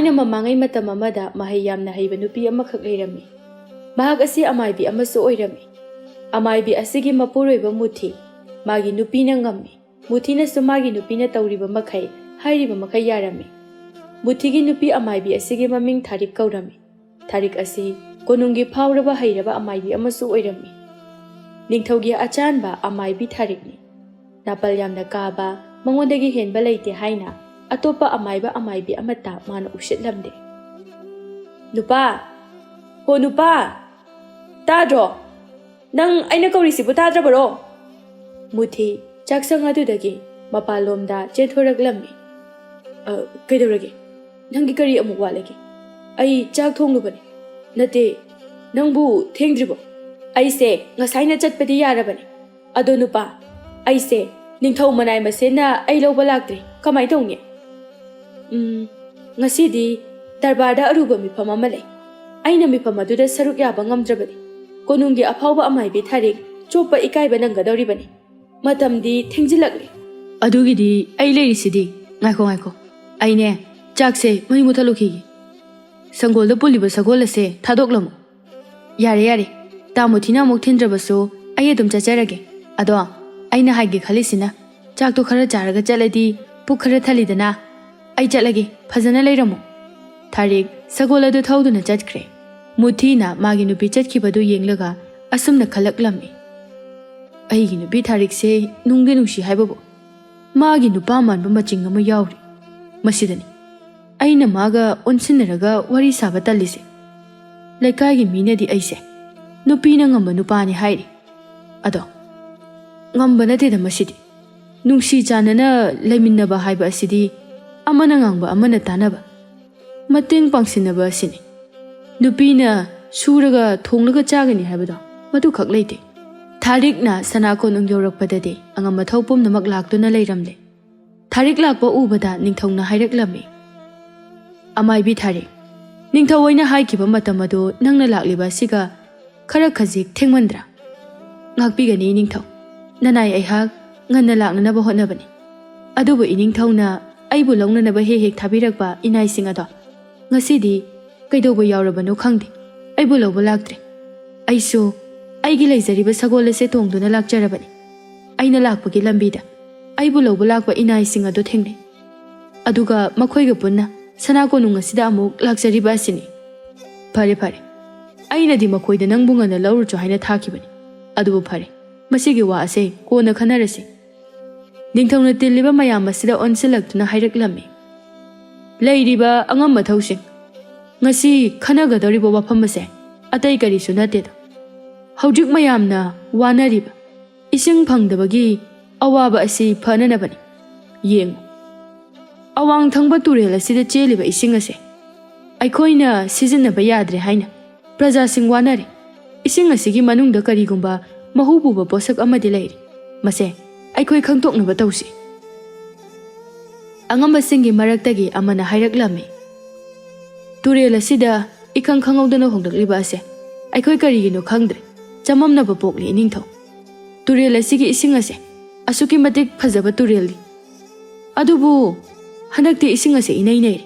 Thaina mamangai matam amada mahai yamna haiba nupi amakak leirami. Mahak asi amaibi amasu oirami. Amaibi asigi mapuroiba muthi. Magi nupi na ngammi. Muthi na sumagi nupi na tauriba makai. Hairiba makai yarami. Muthigi nupi amaibi asigi maming Tharik kaurami. Tharik asi konungi phauraba hairaba amaibi amasu oirami. Ningthaugi achanba amaibi Tharikni. Napal yamna kaba mangondagi henba leite haina. Atopa amaiba amaibi amata mana usitlamde. Nupa! Ho nupa! Tadro! Nang aina kaurisibu tadrabaro! Muthi chaksang adudagi mapalomda chethoraklammi. Kaidorage? Nangi kari amuk walagi? Ai chak thonglubani. Nate nangbu thengdribo. Aise ngasaina chatpadi yarabani. Ado nupa. Aise ningthau manai masena ai lawba lakdri. Kamai tongni? Ngasidi darbarda aruba mifam ama lei. Aina mifam aduda saruk yaba ngamdrabani. Konungi afauba amaibi Tharik chopa ikaiba nangadoribani. Matamdi thengzilakli. Adugidi ai leirisidi ngaiko. Aine chakse mai muthalukhigi. Sangolda puliba sagol ase thadoklamu. Yare. Tamuthina amuk thindrabasu ai adum chacharage. Ado aina haige khalisina chakto khara charaga chaladi puk khara thalidana. Ai chatlage phajana leiramu. Tharik sagol adu thauduna chachkre. Muthina magi nupi chatkibadu yenglaga asumna khalaklammi. Aigi nupi Tharik se nungge nungshi haibabu. Magi nupa manba maching ama yauri. Masidani aina maga onsinaraga wari saba talise. Laikagi minadi aise nupina ngamba nupani hairi. Ado ngamba nateda masidi. Nungsi chanana laiminaba haiba asidi amana ngangba amana tanaba. Mateng pangsinaba asini. Nupina suraga thonglaga chagani haibado madu khak leite. Tharikna sanako nung yorakpadade angamba thaupum namak laktuna leiramle. Tharik lakpa ubada ningthongna hairaklammi. Amaibi Tharik ningthawoina haikiba matam adu nangna lakliba siga khara khajik thengmandra. Ngakpigani ningthaw. Nanai aihak nganna laknanaba hotnabani. Adubu iningthawna aibu lawnanaba hek thabirakba inai singado. Ngasidi kaidoba yaurabano khangde. Aibu lawba laktre. Aisu aigi leizariba sagol ase tongduna lakjarabani. Aina lakpagi lambida. Aibu lawba lakba inai singado thengne. Aduga makhoiga punna sanako nung asida amuk lakjariba asini. Phare. Aina di makhoida nangbu ngana lawruchu haina thakibani. Adubu phare. Masigi wa ase kona khanarasi. Ningthawna tilliba mayam asida onsilaktuna hairaklammi. Leiriba angam mathawsing. Ngasi khanagadoriba wafam ase atai karisu nateda. Haujik mayamna wanariba. Ising phangdabagi awaba asi phananabani. Yeng. Awang thangba turel asida cheliba ising ase. Aikhoina sizinaba yadre haina. Praja sing wanari. Ising asigi manungda karigumba mahububa posak amadi leiri. Mase aikhoi khangtoknaba tawsi. Angamba singi maraktagi amana hairaklammi. Turel asida ikang khangawdana hongdakliba ase. Aikhoi karigino khangdre. Chamamnaba pokli ningthaw. Turel asigi ising ase asuki matik phajaba tureldi. Adubu hanakti ising ase inai.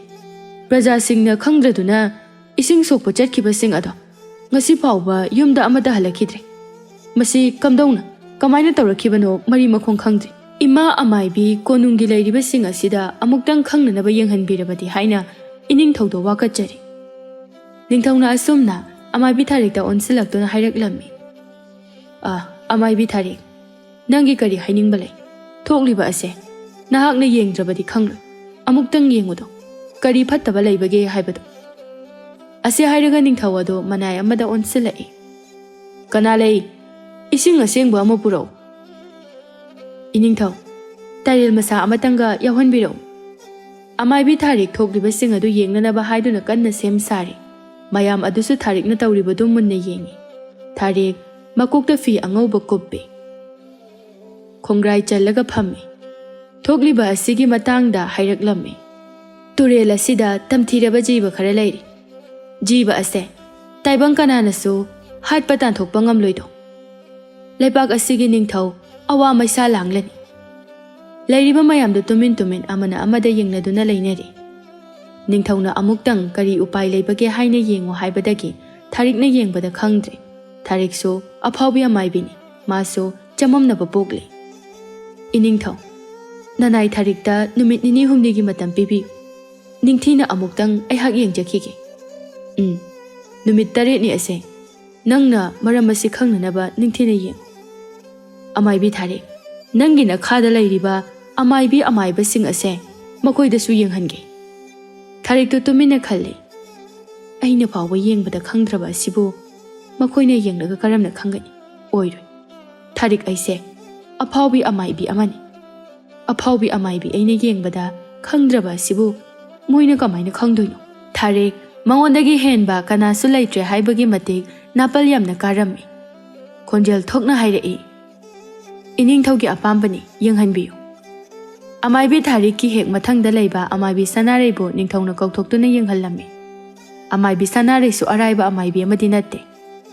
Praja singna khangdraduna ising sokpa chatkiba sing ado ngasi phawba yumda amada halakidre. Masi kamdawna kamaina tawrakhibano mari makhong khangdre. Ima amaibi konungi leiriba sing asida amuktang khangnanaba yenghanbirabadi haina iningthawdo wakatjari. Ningthawna asumna amaibi Tharikta onsilaktuna hairaklammi. Amaibi Tharik nangi kari hainingbale thokliba ase nahakna yengdrabadi khangloi amuktang yengudo kari phattaba leibage haibado. Ase hairaga ningthawado manai amada onsilai. Kana lei ising asengba ama purau. Iningthaw taril masa amatanga yawhanbiro. Amaibi Tharik thokliba sing adu yengnanaba haiduna kanna sem sari. Mayam adusu Tharikna tawribadu munna yengi. Tharik makokta fi angauba koppe. Khongrai challaga phammi. Thokliba asigi matangda hairaklammi. Turel asida tamthiraba jiba khara leiri. Jiba ase taibang kananasu hat patan thokpa ngamloido. Leibak asigi ningthaw awa maisa langlani. Leiriba mayamda tumin amana amada yengnaduna leinari. Ningthongna amuktang kari upai leibage haina yengo haibadagi Tharikna yengbada khangdre. Tharikso aphawbi amaibini. Maso chamamnaba pokle. Iningthong. Nanai Tharikta numit nini humnigi matam pibi. Ningthina amuktang aihak yengjakige. Numit tare ni ase. Nangna maramasi khangnanaba ningthina yeng. Amaibi Tharik. Nangina khada lairiba amaibi amaiba sing ase makoidasu yenghange. Tharikto tumina khalle. Aina fawba yengbada khangdraba asibu makoina yenglaga karamna khangani oiroi. Tharik aise aphawbi amaibi amani. Aphawbi amaibi aina yengbada khangdraba asibu moina kamaina khangdoino. Tharik mangondagi henba kanasu laitre haibagi matik napal yamna karammi. Khonjel thokna hairei. Iningthaugi apambani yenghanbiyu. Amaibi Tharik ki hek mathangda leiba amaibi sanaraibo ningthongna kauthoktuna yenghallammi. Amaibi sanare su araiba amaibi amadi natte.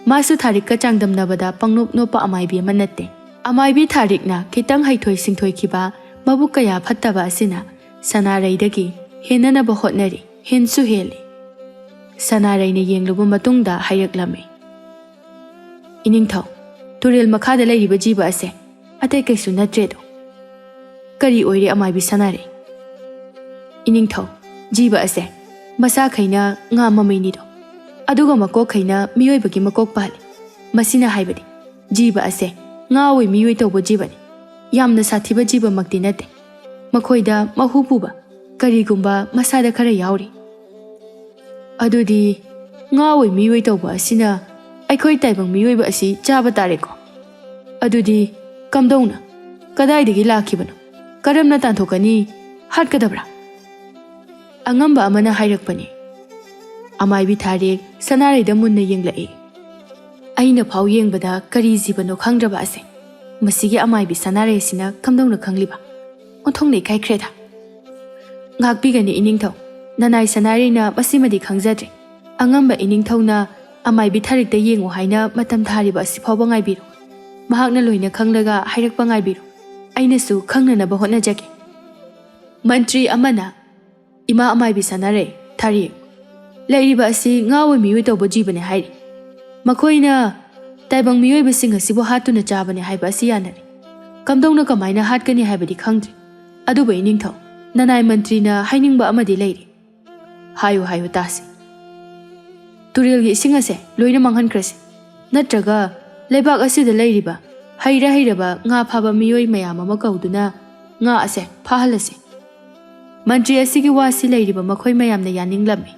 Masu Tharik ka changdamnabada pangnop nopa amaibi ama natte. Amaibi Tharik na kitang haithoi singthoi kiba mabuk kaya phattaba asina sanaraidagi henanaba hotnari hensu heli. Sanaraina yenglubu matungda hairaklammi. Iningthau turel makhada leiriba jiba ase atai kaisu natredo. Kari oire amaibi sanare. Iningthau jiba ase masa khaina nga mamainido aduga makok khaina miyoi bagi makok pali masina haibadi jiba ase nga oi miyoi tawbo jibani yamna sathiba jiba makti nate makhoida mahu puba karigumba masada khara yauri adudi nga oi miyoi tawbo asina aikhoi taibang miyoi ba asi chaba tare ko adudi kamdona kadai dagi lakhibano karamna tanthokani hatkadabra Angamba amana hairakpani. Amaibi Tharik sanaraida munna yenglai. Aina phau yengbada kari jibano khangdraba ase. Masigi amaibi sanare sina kamdongna khangliba. Onthongne kaikhreda. Ngakbigani iningthau. Nanai sanare na basimadi khangjadre. Angamba iningthau na amaibi Tharikda yengo haina matam thariba asiphawba ngaibiru. Mahakna loina khanglaga hairakpa ngaibiru. Ainasu khangnanaba hotnajage. Mantri amana Ima amaibi sanare Tharik lairiba asi ngawe miyoi tawba jibane hairi makoina taibang miyoi basing asibo hatuna chabane haiba asi yanari kamdongna kamaina hatkani haibadi khangdri aduba iningthau nanai mantri na hainingba amadi leiri hayu tasi turelgi ising ase loina manghankrase natraga leibak asida leiriba hairaba nga phaba miyoi mayam ama kauduna nga ase phahalase Mantri asigi wasi leiriba makhoi mayamna yaninglammi.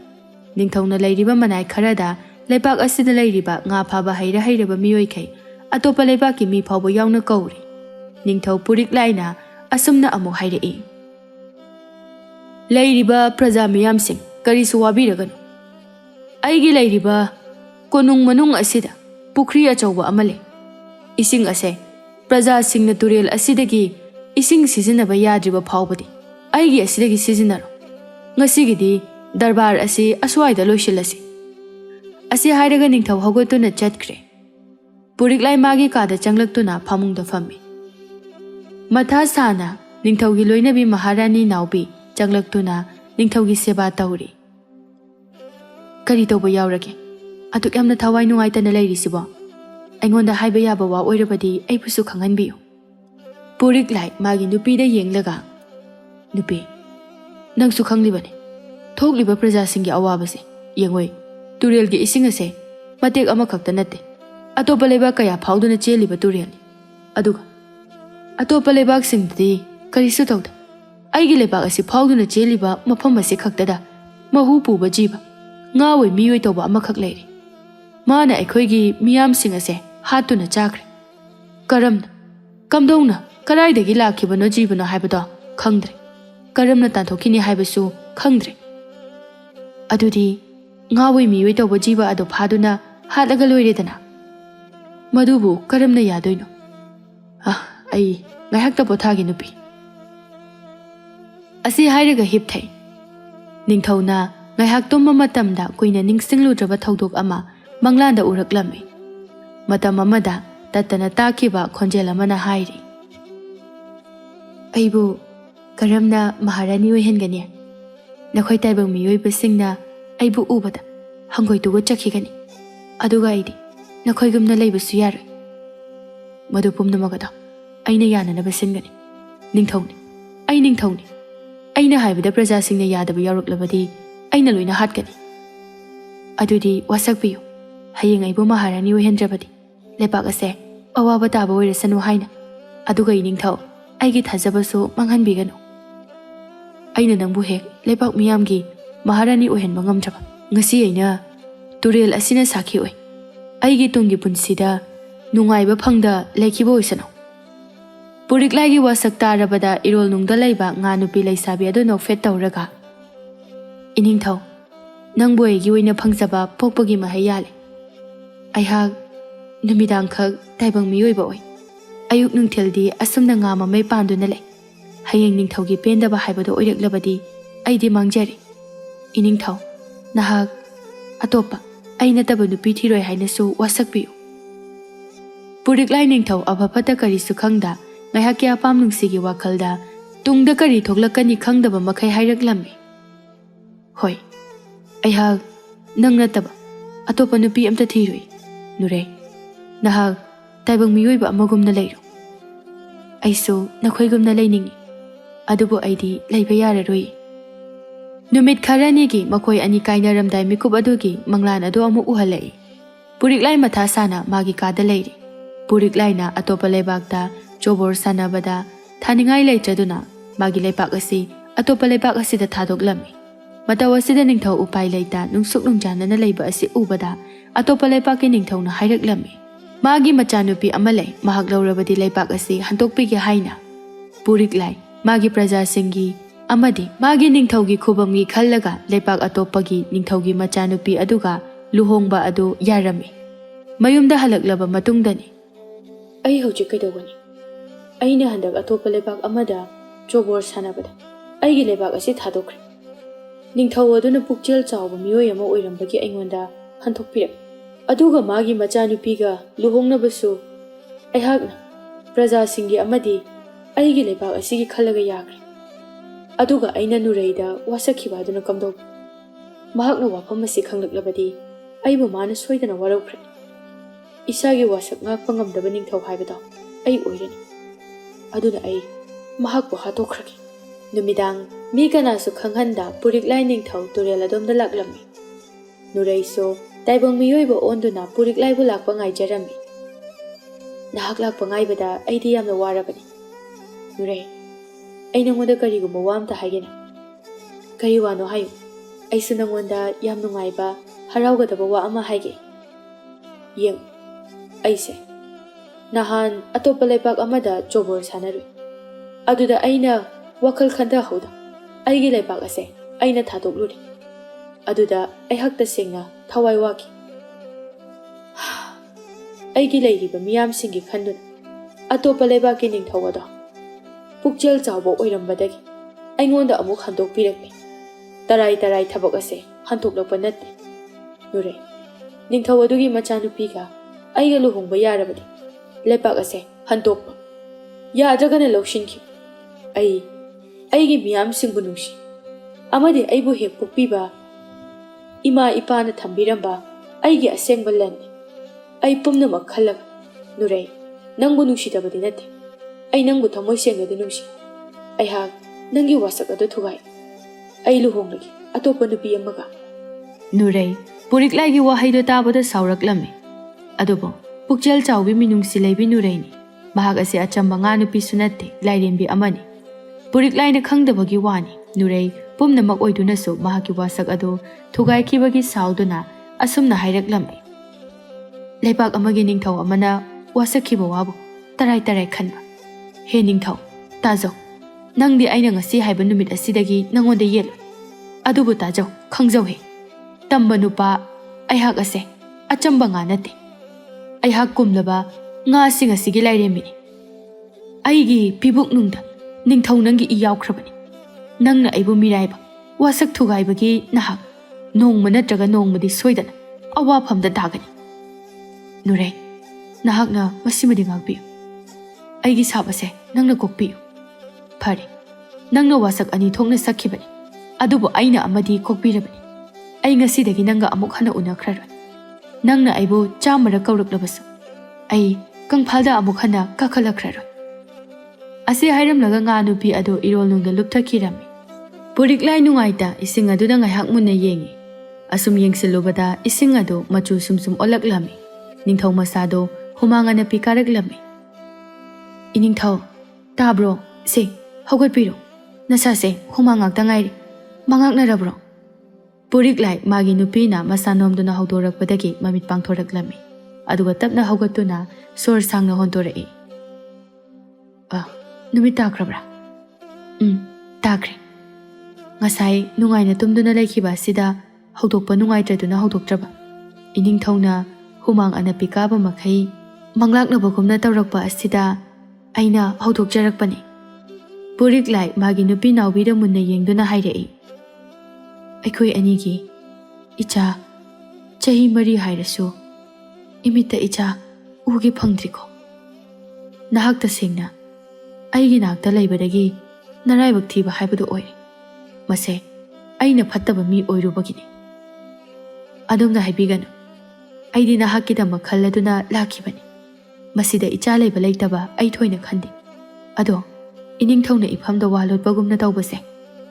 Ningthongna leiriba manai kharada leibak asida leiriba nga phaba hairaba miyoi khai atopa leibaki mi phawbo yauna kauri. Ningthau purik laina asumna amuk hairei. Leiriba praja miyamsing karisu wabiraganu. Aigi leiriba konung manung asida pukri achauba amale. Ising ase praja singna turel asidagi ising sizinaba yadriba phawbadi. Aigi asidagi sizinaro. Ngasigidi darbar asi aswaida loisilasi. Asi hairaga ningthau hogotuna chatkre. Puriklai magi kada changlaktuna phamungda fammi. Matha sana ningthaugi loinabi Maharani naubi changlaktuna ningthaugi seba tauri. Kari tawba yaurage. Atuk yamna thawai nungaitana leirisibo. Aingonda haiba yaba wa oirabadi aibusu khanghanbiyu. Puriklai magi nupida yenglaga Nupi, nang sukhanglibani. Thokliba praja singi awabase. Yengoi, turelgi ising ase matek amakhakta natte. Atopa leibak kaya phawduna cheliba turelni. Aduga atopa leibak singdadi karisu tawda. Aigi leibak ase phawduna cheliba mafam ase khaktada mahu puba jiba ngawoi miyoi tawba amakhak leiri. Mana aikhoigi miyam sing ase hatuna chakre. Karamna kamdongna karaidagi lakhibano jibano haibado khangdre. Karamna tanthokini haibasu khangdre. Adudi ngawoi miyoi tawba jiba ado phaduna hatlaga loiredana. Madubu karamna yadoino. Ai ngaihakta pothagi nupi. Asi hairaga hipthai. Ningthauna ngaihak tumma matamda kuina ningsingludraba thaudok ama manglanda uraklami. Matam amada tatana takiba khonjel amana hairi. Aibu Karamna Maharani oihengani. Nakhoi taibang miyoibasingna aibu ubada hangoi tugo chakhigani. Aduga aidi nakhoi gumna leibasu yaroi. Madu pumnamagada aina yananaba singani. Ningthongni ai ningthongni. Aina haibada prajasingna yadaba yaruklabadi aina loina hatgani. Adudi wasakbiyo. Hayeng aibu maharani ohendrabadi lepak ase awaba taba oirasanu haina. Aduga iningthau aigi thajabasu manghanbiganu. Aina nangbu hek lepak miyamgi maharani ohenba ngamdraba. Ngasi aina turel asina sakhi oi. Aigi tungi punsida nungaiba phangda lekhiba oisanu. Puriklai wasak tarabada Erolnungda laiba nga nupi laisabi adu nokfet tawraga. Iningthau nangbu aigi oina phangjaba pokpagi mahai yale. Aihak numidang khak taibang miyoiba oi. Ayuk nungtheldi asumna nga mamai panduna lei. Hayeng ningthaugi pendaba haibado oiraklabadi aidi mangjari. Iningthau nahak atopa aina taba nupi thiroi hainasu wasakpiyu. Puriklai ningthau abhapata karisu khangda ngaihakya apam nungsigi wakhalda tungda kari thoklakani khangdaba makhai hairaklammi. Hoi aihak nang nataba atopa nupi amta thiroi. Nurei nahak taibang miyoiba amagumna leiru. Aisu nakhoigumna leiningi. Adubu aidi leiba yararoi. Numit kharanigi makhoi ani kainaramdai mikup adugi manglan adu amu uhalai. Puriklai matha sana magi kada leiri. Puriklai na atopa lebakta chobor sanabada thaningai leitraduna magi lepak asi atopa lepak asida thadoklammi. Mataw asida ningthau upai leita nungsuk nungjanana leiba asi ubada atopa lepaki ningthauna hairaklammi. Magi machanupi amalai mahak laurabadi lepak asi hantokpigi haina. Puriklai magi prajasingi amadi magi ningthaugi khubamgi khallaga lepak atopagi ningthaugi machanupi aduga luhongba adu yarami. Mayumda halaklaba matungdani. Ai hojik kaidogani. Aina handak atopa lepak amada chobor sanabada. Aigi lepak asi thadokre. Ningthau aduna pukchel chawba miyoy ama oirambagi aingonda hanthokpirak. Aduga magi machanupiga luhongnabasu aihakna prajasingi amadi aigi lepak asigi khallaga yakre. Aduga aina nureida wasakhiba aduna kamdog. Mahakna wafam asi khanglaklabadi aibu mana soidana warokre. Isagi wasak ngakpa ngamdaba ningthau haibada ai oirani. Aduna ai mahakbu hatokhragi. Numidang mi kanasu khanghanda Puriklai ningthau turel adomda laklammi. Nuraiso taibang miyoiba onduna Puriklai bu lakpa ngaijarami. Nahak lakpa ngaibada aidi yamna warabani. Nurai ai nangonda karigumba wamta haigena. Kari wano hayu. Aisu nangonda yam nungaiba haraugadaba wa ama haige. Yeng aise nahan atopa lepak amada chobor sanarui. Aduda aina wakal khanda hauda aigi lepak ase aina thadokluri. Aduda aihakta sengna thawai waki. Aigi leiriba miyam singi khanduna atopa lebaki ningthawada pukchel chawbo oirambadagi aingonda amuk handokpirakni. Tarai tarai thabak ase hantoklakpa natte. Nure ningthau adugi machanupiga aiga luhongba yarabadi lepak ase hantokpa yadragana lawshinki. Aigi miyam singbu nungsi amadi aibu hek pukpiba ima ipana thambiramba aigi asengba lanni. Ai pumnamak khallaga Nurai nangbu nungsidabadi natte. Ai nangbu thamoi sengnadi nungsi. Aihak nangi wasak adu thugai. Ai luhonglagi atopa nupi amaga. Nurai Puriklai wahaido tabada sauraklammi. Adubo pukchel chawbi minungsi leibi Nuraini. Mahak ase achamba nga nupi sunatte lairembi amani. Puriklai na khangdabagi wani. Nurai pumnamak oidunasu mahaki wasak adu thugaikibagi sauduna asumna hairaklammi. Lepak amagi ningthau amana wasakhiba wabu tarai tarai khanba. He ningthau tajo nangdi aina ngasi haiba numit asidagi nangonda yelo. Adubu tajo khangjau he. Tamba nupa aihak ase achamba nga nate. Aihak kumlaba nga sing asigi lairemini. Aigi pibuk nungda ningthau nangi iyawkhrabani. Nangna aibu miraiba wasak thugaibagi nahak nongma natraga nongmadi soidana awafamda dagani. Nurai nahakna masimadi ngakpiyu. Aigi sabase nangna kokpiyu. Phare nangna wasak ani thokna sakhibani. Adubu aina amadi kokbirabani. Ai ngasidagi nanga amuk hana unakraroi. Nangna aibu chamara kauraklabasu. Ai kangphalda amuk hana kakalakraroi. Ase hairamlaga nga nupi ado Erolnungda lupthakirami. Puriklai nungaita ising aduna ngaihak munna yengi. Asum yengsilubada ising ado machu sumsum olaklami. Ningthau masado humanga napi karaklami. Iningthau, tabro, se, haugatpiro. Nasase humangak tangairi. Mangak narabro. Puriklai magi nupina masanomduna haudorakpadagi mamit pangthoraklami. Aduga tapna haugatuna sor sangna hontorai. Numit takrabra. Takre. Ngasai nungaina tumduna laikhiba sida haudokpa nungaitraduna haudoktraba. Iningthauna humang anapi kaba makhai manglaknabagumna tawrakpa asida aina haudokjarakpani. Puriklai magi nupi naubida munna yengduna hairai. Aikoi anigi icha chahi mari hairasu imita icha ugi phangdriko. Nahak tasengna aigi nakta laibadagi naraibak thiba haibadu oi. Mase aina phattaba mi oirubagini. Adumna haibiganu. Aidi nahakidama khalladuna lakhibani. Masida icha laiba laitaba ai thoina khandi. Ado iningthauna ifamda walotbagumna tawbase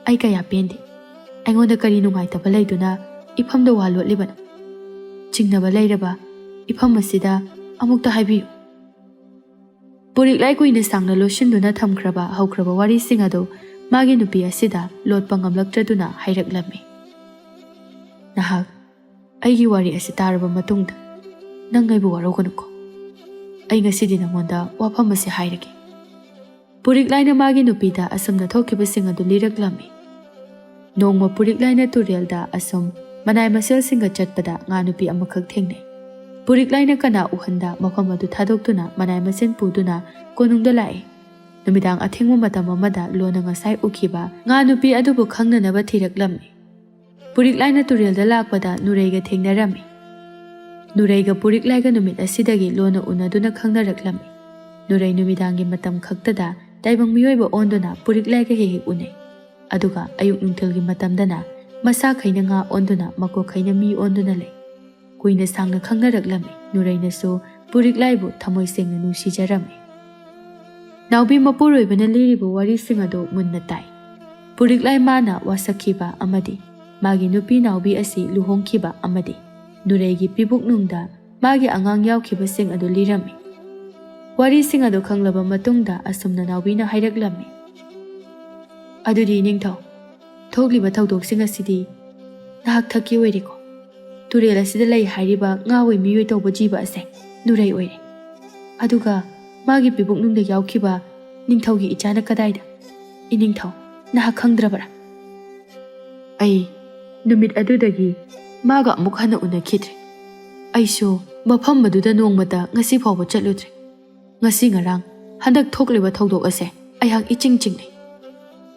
ai kaya pendi. Aingonda kari nungaitaba laiduna ifamda walotlibana. Chingnaba lairaba ifam asida amukta haibiyu. Puriklai kuina sangna loshinduna thamkraba haukraba wari singado magi nupi asida lotpa ngamlaktraduna hairaklami. Nahak aigi wari asi taraba matungda nang aibu warauganuko. Ai ngasidi nangonda wafam asi hairage. Puriklaina magi nupida asamna thokiba singado liraklami. Nongma Puriklaina turelda asum manai masel singa chatpada nga nupi amakak thengnai. Puriklaina kana uhanda mafam adu thadoktuna manai masen puduna konungda lai. Numidang athengma matam amada lona ngasai ukhiba nga nupi adubu khangnanaba thiraklammi. Puriklaina turelda lakpada Nureiga thengnarami. Nureiga Puriklaiga numit asidagi lona unaduna khangnaraklami. Nurei numidangi matam khaktada taibang miyoiba onduna Puriklaiga hehek unai. Aduga ayuk nungthilgi matamdana masa khaina nga onduna mako khaina mi onduna lei. Kuina sangna khangnaraklami. Nureinasu Puriklaibu thamoi sengna nungsijarami. Naubi mapuroibana liribu wari singado munna tai. Puriklai mana wasakhiba amadi magi nupi naubi asi luhongkhiba amadi Nureigi pibuk nungda magi angang yaukhiba sing adu lirami. Wari sing adu khanglaba matungda asumna naubina hairaklami. Adudi ningthau thogliba thaudok sing asidi nahak thaki oiriko. Turel asida lai hairiba ngawoi miyoi tawba jiba ase Nurei oire. Aduga magi pibuk nungda yaukhiba ningthaugi ichana kadaida. Iningthau nahak khangdrabara. Ai numit adudagi maga amuk hana unakhidre. Aisu mafam maduda nongmata ngasi phawba chatludre. Ngasi ngarang handak thogliba thaudok ase aihak iching chingnai.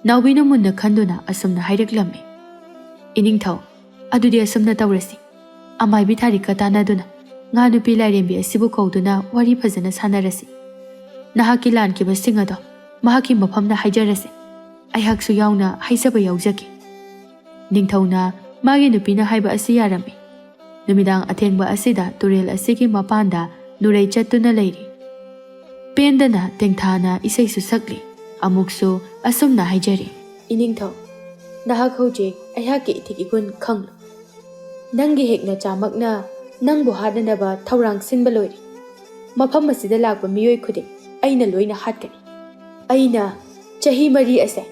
Naubina munna khanduna asumna hairaklami. Iningthau adudi asumna tawrasi. Amai bithari katanaduna nga nupi lairembi asibu kauduna wari phajana sanarasi. Nahaki lankiba singado mahaki mafamna haijarasi. Aihaksu yauna haisaba yaujaki. Ningthauna magi nupina haiba asi yarami. Numidang athengba asida turel asigi mapanda Nurei chattuna leiri. Pendana tengthana isaisu sakli. Amuksu asumna haijari. Iningthau nahak hoje aihaki ithik ikun khanglu. Nangi hekna chamakna nangbu hadanaba thaurang sinba loiri. Mafam asida lakba miyoi khuding aina loina hatkani. Aina chahi mari ase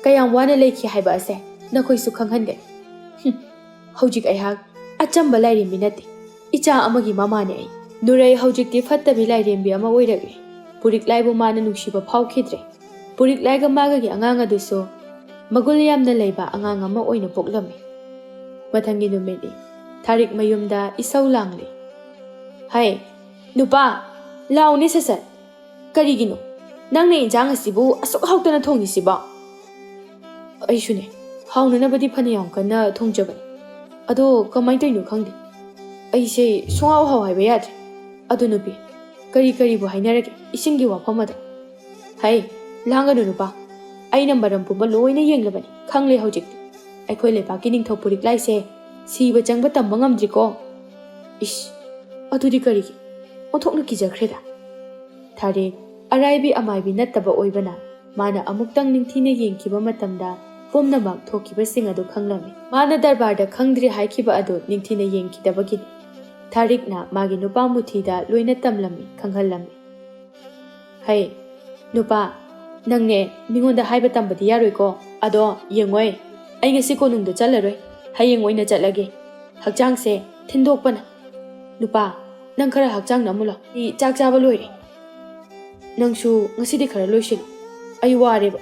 kayam wana leikhi haiba ase nakhoisu khanghangani. Hojik aihak achamba lairembi nate icha amagi mamane ai. Nurei hojikti fattabi lairembi ama oiragre. Puriklaibu mana nungshiba phawkhidre. Puriklaiga magagi angang aduso magul yamna leiba angang ama oina poklami. Mathangi numedi Tarik mayumda isau langli. Hai nupa launi sasat karigino nangna injang asibu asuk hautana thongnisiba. Aishune haunanabadi phaniyam kana thongjabani. Ado kamai toinu khangde. Aise sungau hau haiba yadre. Adu nupi kari bu hainarage isingi wafamada. Hai langanu nupa ai nambaram pumba loina yenglabani khangle hojikti. ꯑꯩꯈꯣꯏ ꯂꯩꯕꯥꯛꯀꯤ ꯅꯤꯡꯊꯧ ꯄꯨꯔꯤꯛꯂꯥꯏꯁꯦ ꯁꯤꯕ ꯆꯪꯕ ꯇꯝꯕ ꯉꯝꯗ꯭ꯔꯤꯀꯣ. ꯏꯁ, ꯑꯗꯨꯗꯤ ꯀꯔꯤꯒꯤ? ꯑꯣꯟꯊꯣꯛꯅ ꯀꯤꯖꯈ꯭ꯔꯦꯗ. ꯊꯥꯔꯦꯛ ꯑꯔꯥꯏꯕꯤ ꯑꯃꯥꯏꯕꯤ ꯅꯠꯇꯕ ꯑꯣꯏꯕꯅ ꯃꯥꯅ ꯑꯃꯨꯛꯇꯪ ꯅꯤꯡꯊꯤꯅ ꯌꯦꯡꯈꯤꯕ ꯃꯇꯝꯗ ꯄꯨꯝꯅꯃꯛ ꯊꯣꯛꯈꯤꯕꯁꯤꯡ ꯑꯗꯨ ꯈꯪꯂꯝꯃꯤ. ꯃꯥꯅ ꯗꯔꯕꯥꯔꯗ ꯈꯪꯗ꯭ꯔꯤ ꯍꯥꯏꯈꯤꯕ ꯑꯗꯨ ꯅꯤꯡꯊꯤꯅ ꯌꯦꯡꯈꯤꯗꯕꯒꯤꯅꯤ. ꯊꯥꯔꯤꯛꯅ ꯃꯥꯒꯤ ꯅꯨꯄꯥ ꯃꯨꯊꯤꯗ ꯂꯣꯏꯅ ꯇꯝꯂꯝꯃꯤ, ꯈꯪꯍꯜꯂꯝꯃꯤ. ꯍꯩ ꯅꯨꯄꯥ, ꯅꯪꯅꯦ ꯃꯤꯉꯣꯟꯗ ꯍꯥꯏꯕ ꯇꯝꯕꯗꯤ ꯌꯥꯔꯣꯏꯀꯣ. ꯑꯗꯣ ꯌꯦꯡꯉꯣꯏ, ꯑꯩ ꯉꯁꯤ ꯀꯣꯅꯨꯡꯗ ꯆꯠꯂꯔꯣꯏ. ꯍꯌꯦꯡ ꯑꯣꯏꯅ ꯆꯠꯂꯒꯦ. ꯍꯛꯆꯥꯡꯁꯦ ꯊꯤꯟꯗꯣꯛꯄꯅ. ꯅꯨꯄꯥ, ꯅꯪ ꯈꯔ ꯍꯛꯆꯥꯡ ꯅꯝꯃꯨꯂꯣ. ꯆꯥꯛ ꯆꯥꯕ ꯂꯣꯏꯔꯦ. ꯅꯪꯁꯨ ꯉꯁꯤꯗꯤ ꯈꯔ ꯂꯣꯏꯁꯤꯜꯂꯨ. ꯑꯩ ꯋꯥꯔꯦꯕ.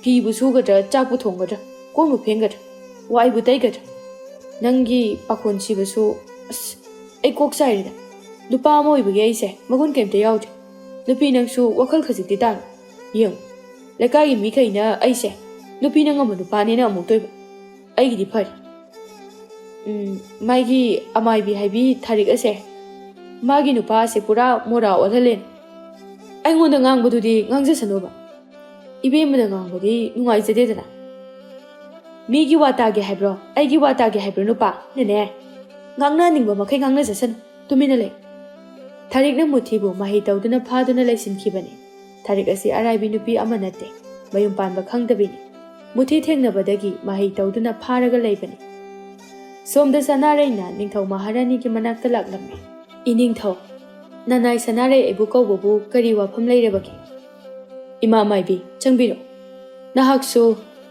ꯐꯤꯕꯨ ꯁꯨꯒꯗ꯭ꯔꯥ, ꯆꯥꯛꯄꯨ ꯊꯣꯡꯒꯗ꯭ꯔꯥ, ꯀꯣꯟꯕꯨ ꯐꯦꯡꯒꯗ꯭ꯔꯥ, ꯋꯥꯏꯕꯨ ꯇꯩꯒꯗ꯭ꯔꯥ. ꯅꯪꯒꯤ ꯄꯥꯈꯣꯟ ꯁꯤꯕꯁꯨ ꯑꯁ ꯑꯩ ꯀꯣꯛ ꯆꯥꯏꯔꯦꯗ. ꯅꯨꯄꯥ ꯑꯃ ꯑꯣꯏꯕꯒꯤ ꯑꯩꯁꯦ ꯃꯒꯨꯟ ꯀꯩꯝꯇ ꯌꯥꯎꯗ꯭ꯔꯦ. ꯅꯨꯄꯤ ꯅꯪꯁꯨ ꯋꯥꯈꯜ ꯈꯖꯤꯛꯇꯤ ꯇꯥꯔꯣ. ꯌꯦꯡꯉꯨ, ꯂꯩꯀꯥꯏꯒꯤ ꯃꯤꯈꯩꯅ ꯑꯩꯁꯦ ꯅꯨꯄꯤꯅ ꯉꯝꯕ ꯅꯨꯄꯥꯅꯦꯅ ꯑꯃꯨꯛ ꯇꯣꯏꯕ. ꯑꯩꯒꯤꯗꯤ ꯐꯔꯦ. ꯃꯥꯒꯤ ꯑꯃꯥꯏꯕꯤ ꯍꯥꯏꯕꯤ ꯊꯥꯔꯤꯛ ꯑꯁꯦ ꯃꯥꯒꯤ ꯅꯨꯄꯥ ꯑꯁꯦ ꯄꯨꯔꯥ ꯃꯣꯔꯥ ꯑꯣꯜꯍꯜꯂꯦꯅ. ꯑꯩꯉꯣꯟꯗ ꯉꯥꯡꯕꯗꯨꯗꯤ ꯉꯥꯡꯖꯁꯅꯨꯕ. ꯏꯕꯦꯝꯃꯗ ꯉꯥꯡꯕꯗꯤ ꯅꯨꯡꯉꯥꯏꯖꯗꯦꯗꯅ. ꯃꯤꯒꯤ ꯋꯥ ꯇꯥꯒꯦ ꯍꯥꯏꯕ꯭ꯔꯣ, ꯑꯩꯒꯤ ꯋꯥ ꯇꯥꯒꯦ ꯍꯥꯏꯕ꯭ꯔꯣ ꯅꯨꯄꯥ? ꯅꯅꯦ ꯉꯥꯡꯅꯅꯤꯡꯕ ꯃꯈꯩ ꯉꯥꯡꯅꯖꯁꯅꯨ. ꯇꯨꯃꯤꯟꯅ ꯂꯩ. ꯊꯥꯔꯤꯛꯅ ꯃꯨꯊꯤꯕꯨ ꯃꯍꯩ ꯇꯧꯗꯨꯅ ꯐꯥꯗꯨꯅ ꯂꯩꯁꯤꯟꯈꯤꯕꯅꯤ. ꯊꯥꯔꯤꯛ ꯑꯁꯤ ꯑꯔꯥꯏꯕꯤ ꯅꯨꯄꯤ ꯑꯃ ꯅꯠꯇꯦ, ꯃꯌꯨꯝ ꯄꯥꯟꯕ ꯈꯪꯗꯕꯤꯅꯤ. ꯃꯨꯊꯤ ꯊꯦꯡꯅꯕꯗꯒꯤ ꯃꯍꯩ ꯇꯧꯗꯨꯅ ꯐꯥꯔꯒ ꯂꯩꯕꯅꯤ. ꯁꯣꯝꯗ ꯁꯅꯥꯔꯩꯅ ꯅꯤꯡꯊꯧ ꯃꯍꯥꯔꯥꯅꯤꯒꯤ ꯃꯅꯥꯛꯇ ꯂꯥꯛꯂꯝꯃꯤ. ꯏꯅꯤꯡꯊꯧ, ꯅꯅꯥꯏ ꯁꯅꯥꯔꯩ ꯑꯩꯕꯨ ꯀꯧꯕꯕꯨ ꯀꯔꯤ ꯋꯥꯐꯝ ꯂꯩꯔꯕꯒꯦ? ꯏꯃꯥ ꯃꯥꯏꯕꯤ, ꯆꯪꯕꯤꯔꯣ. ꯅꯍꯥꯛꯁꯨ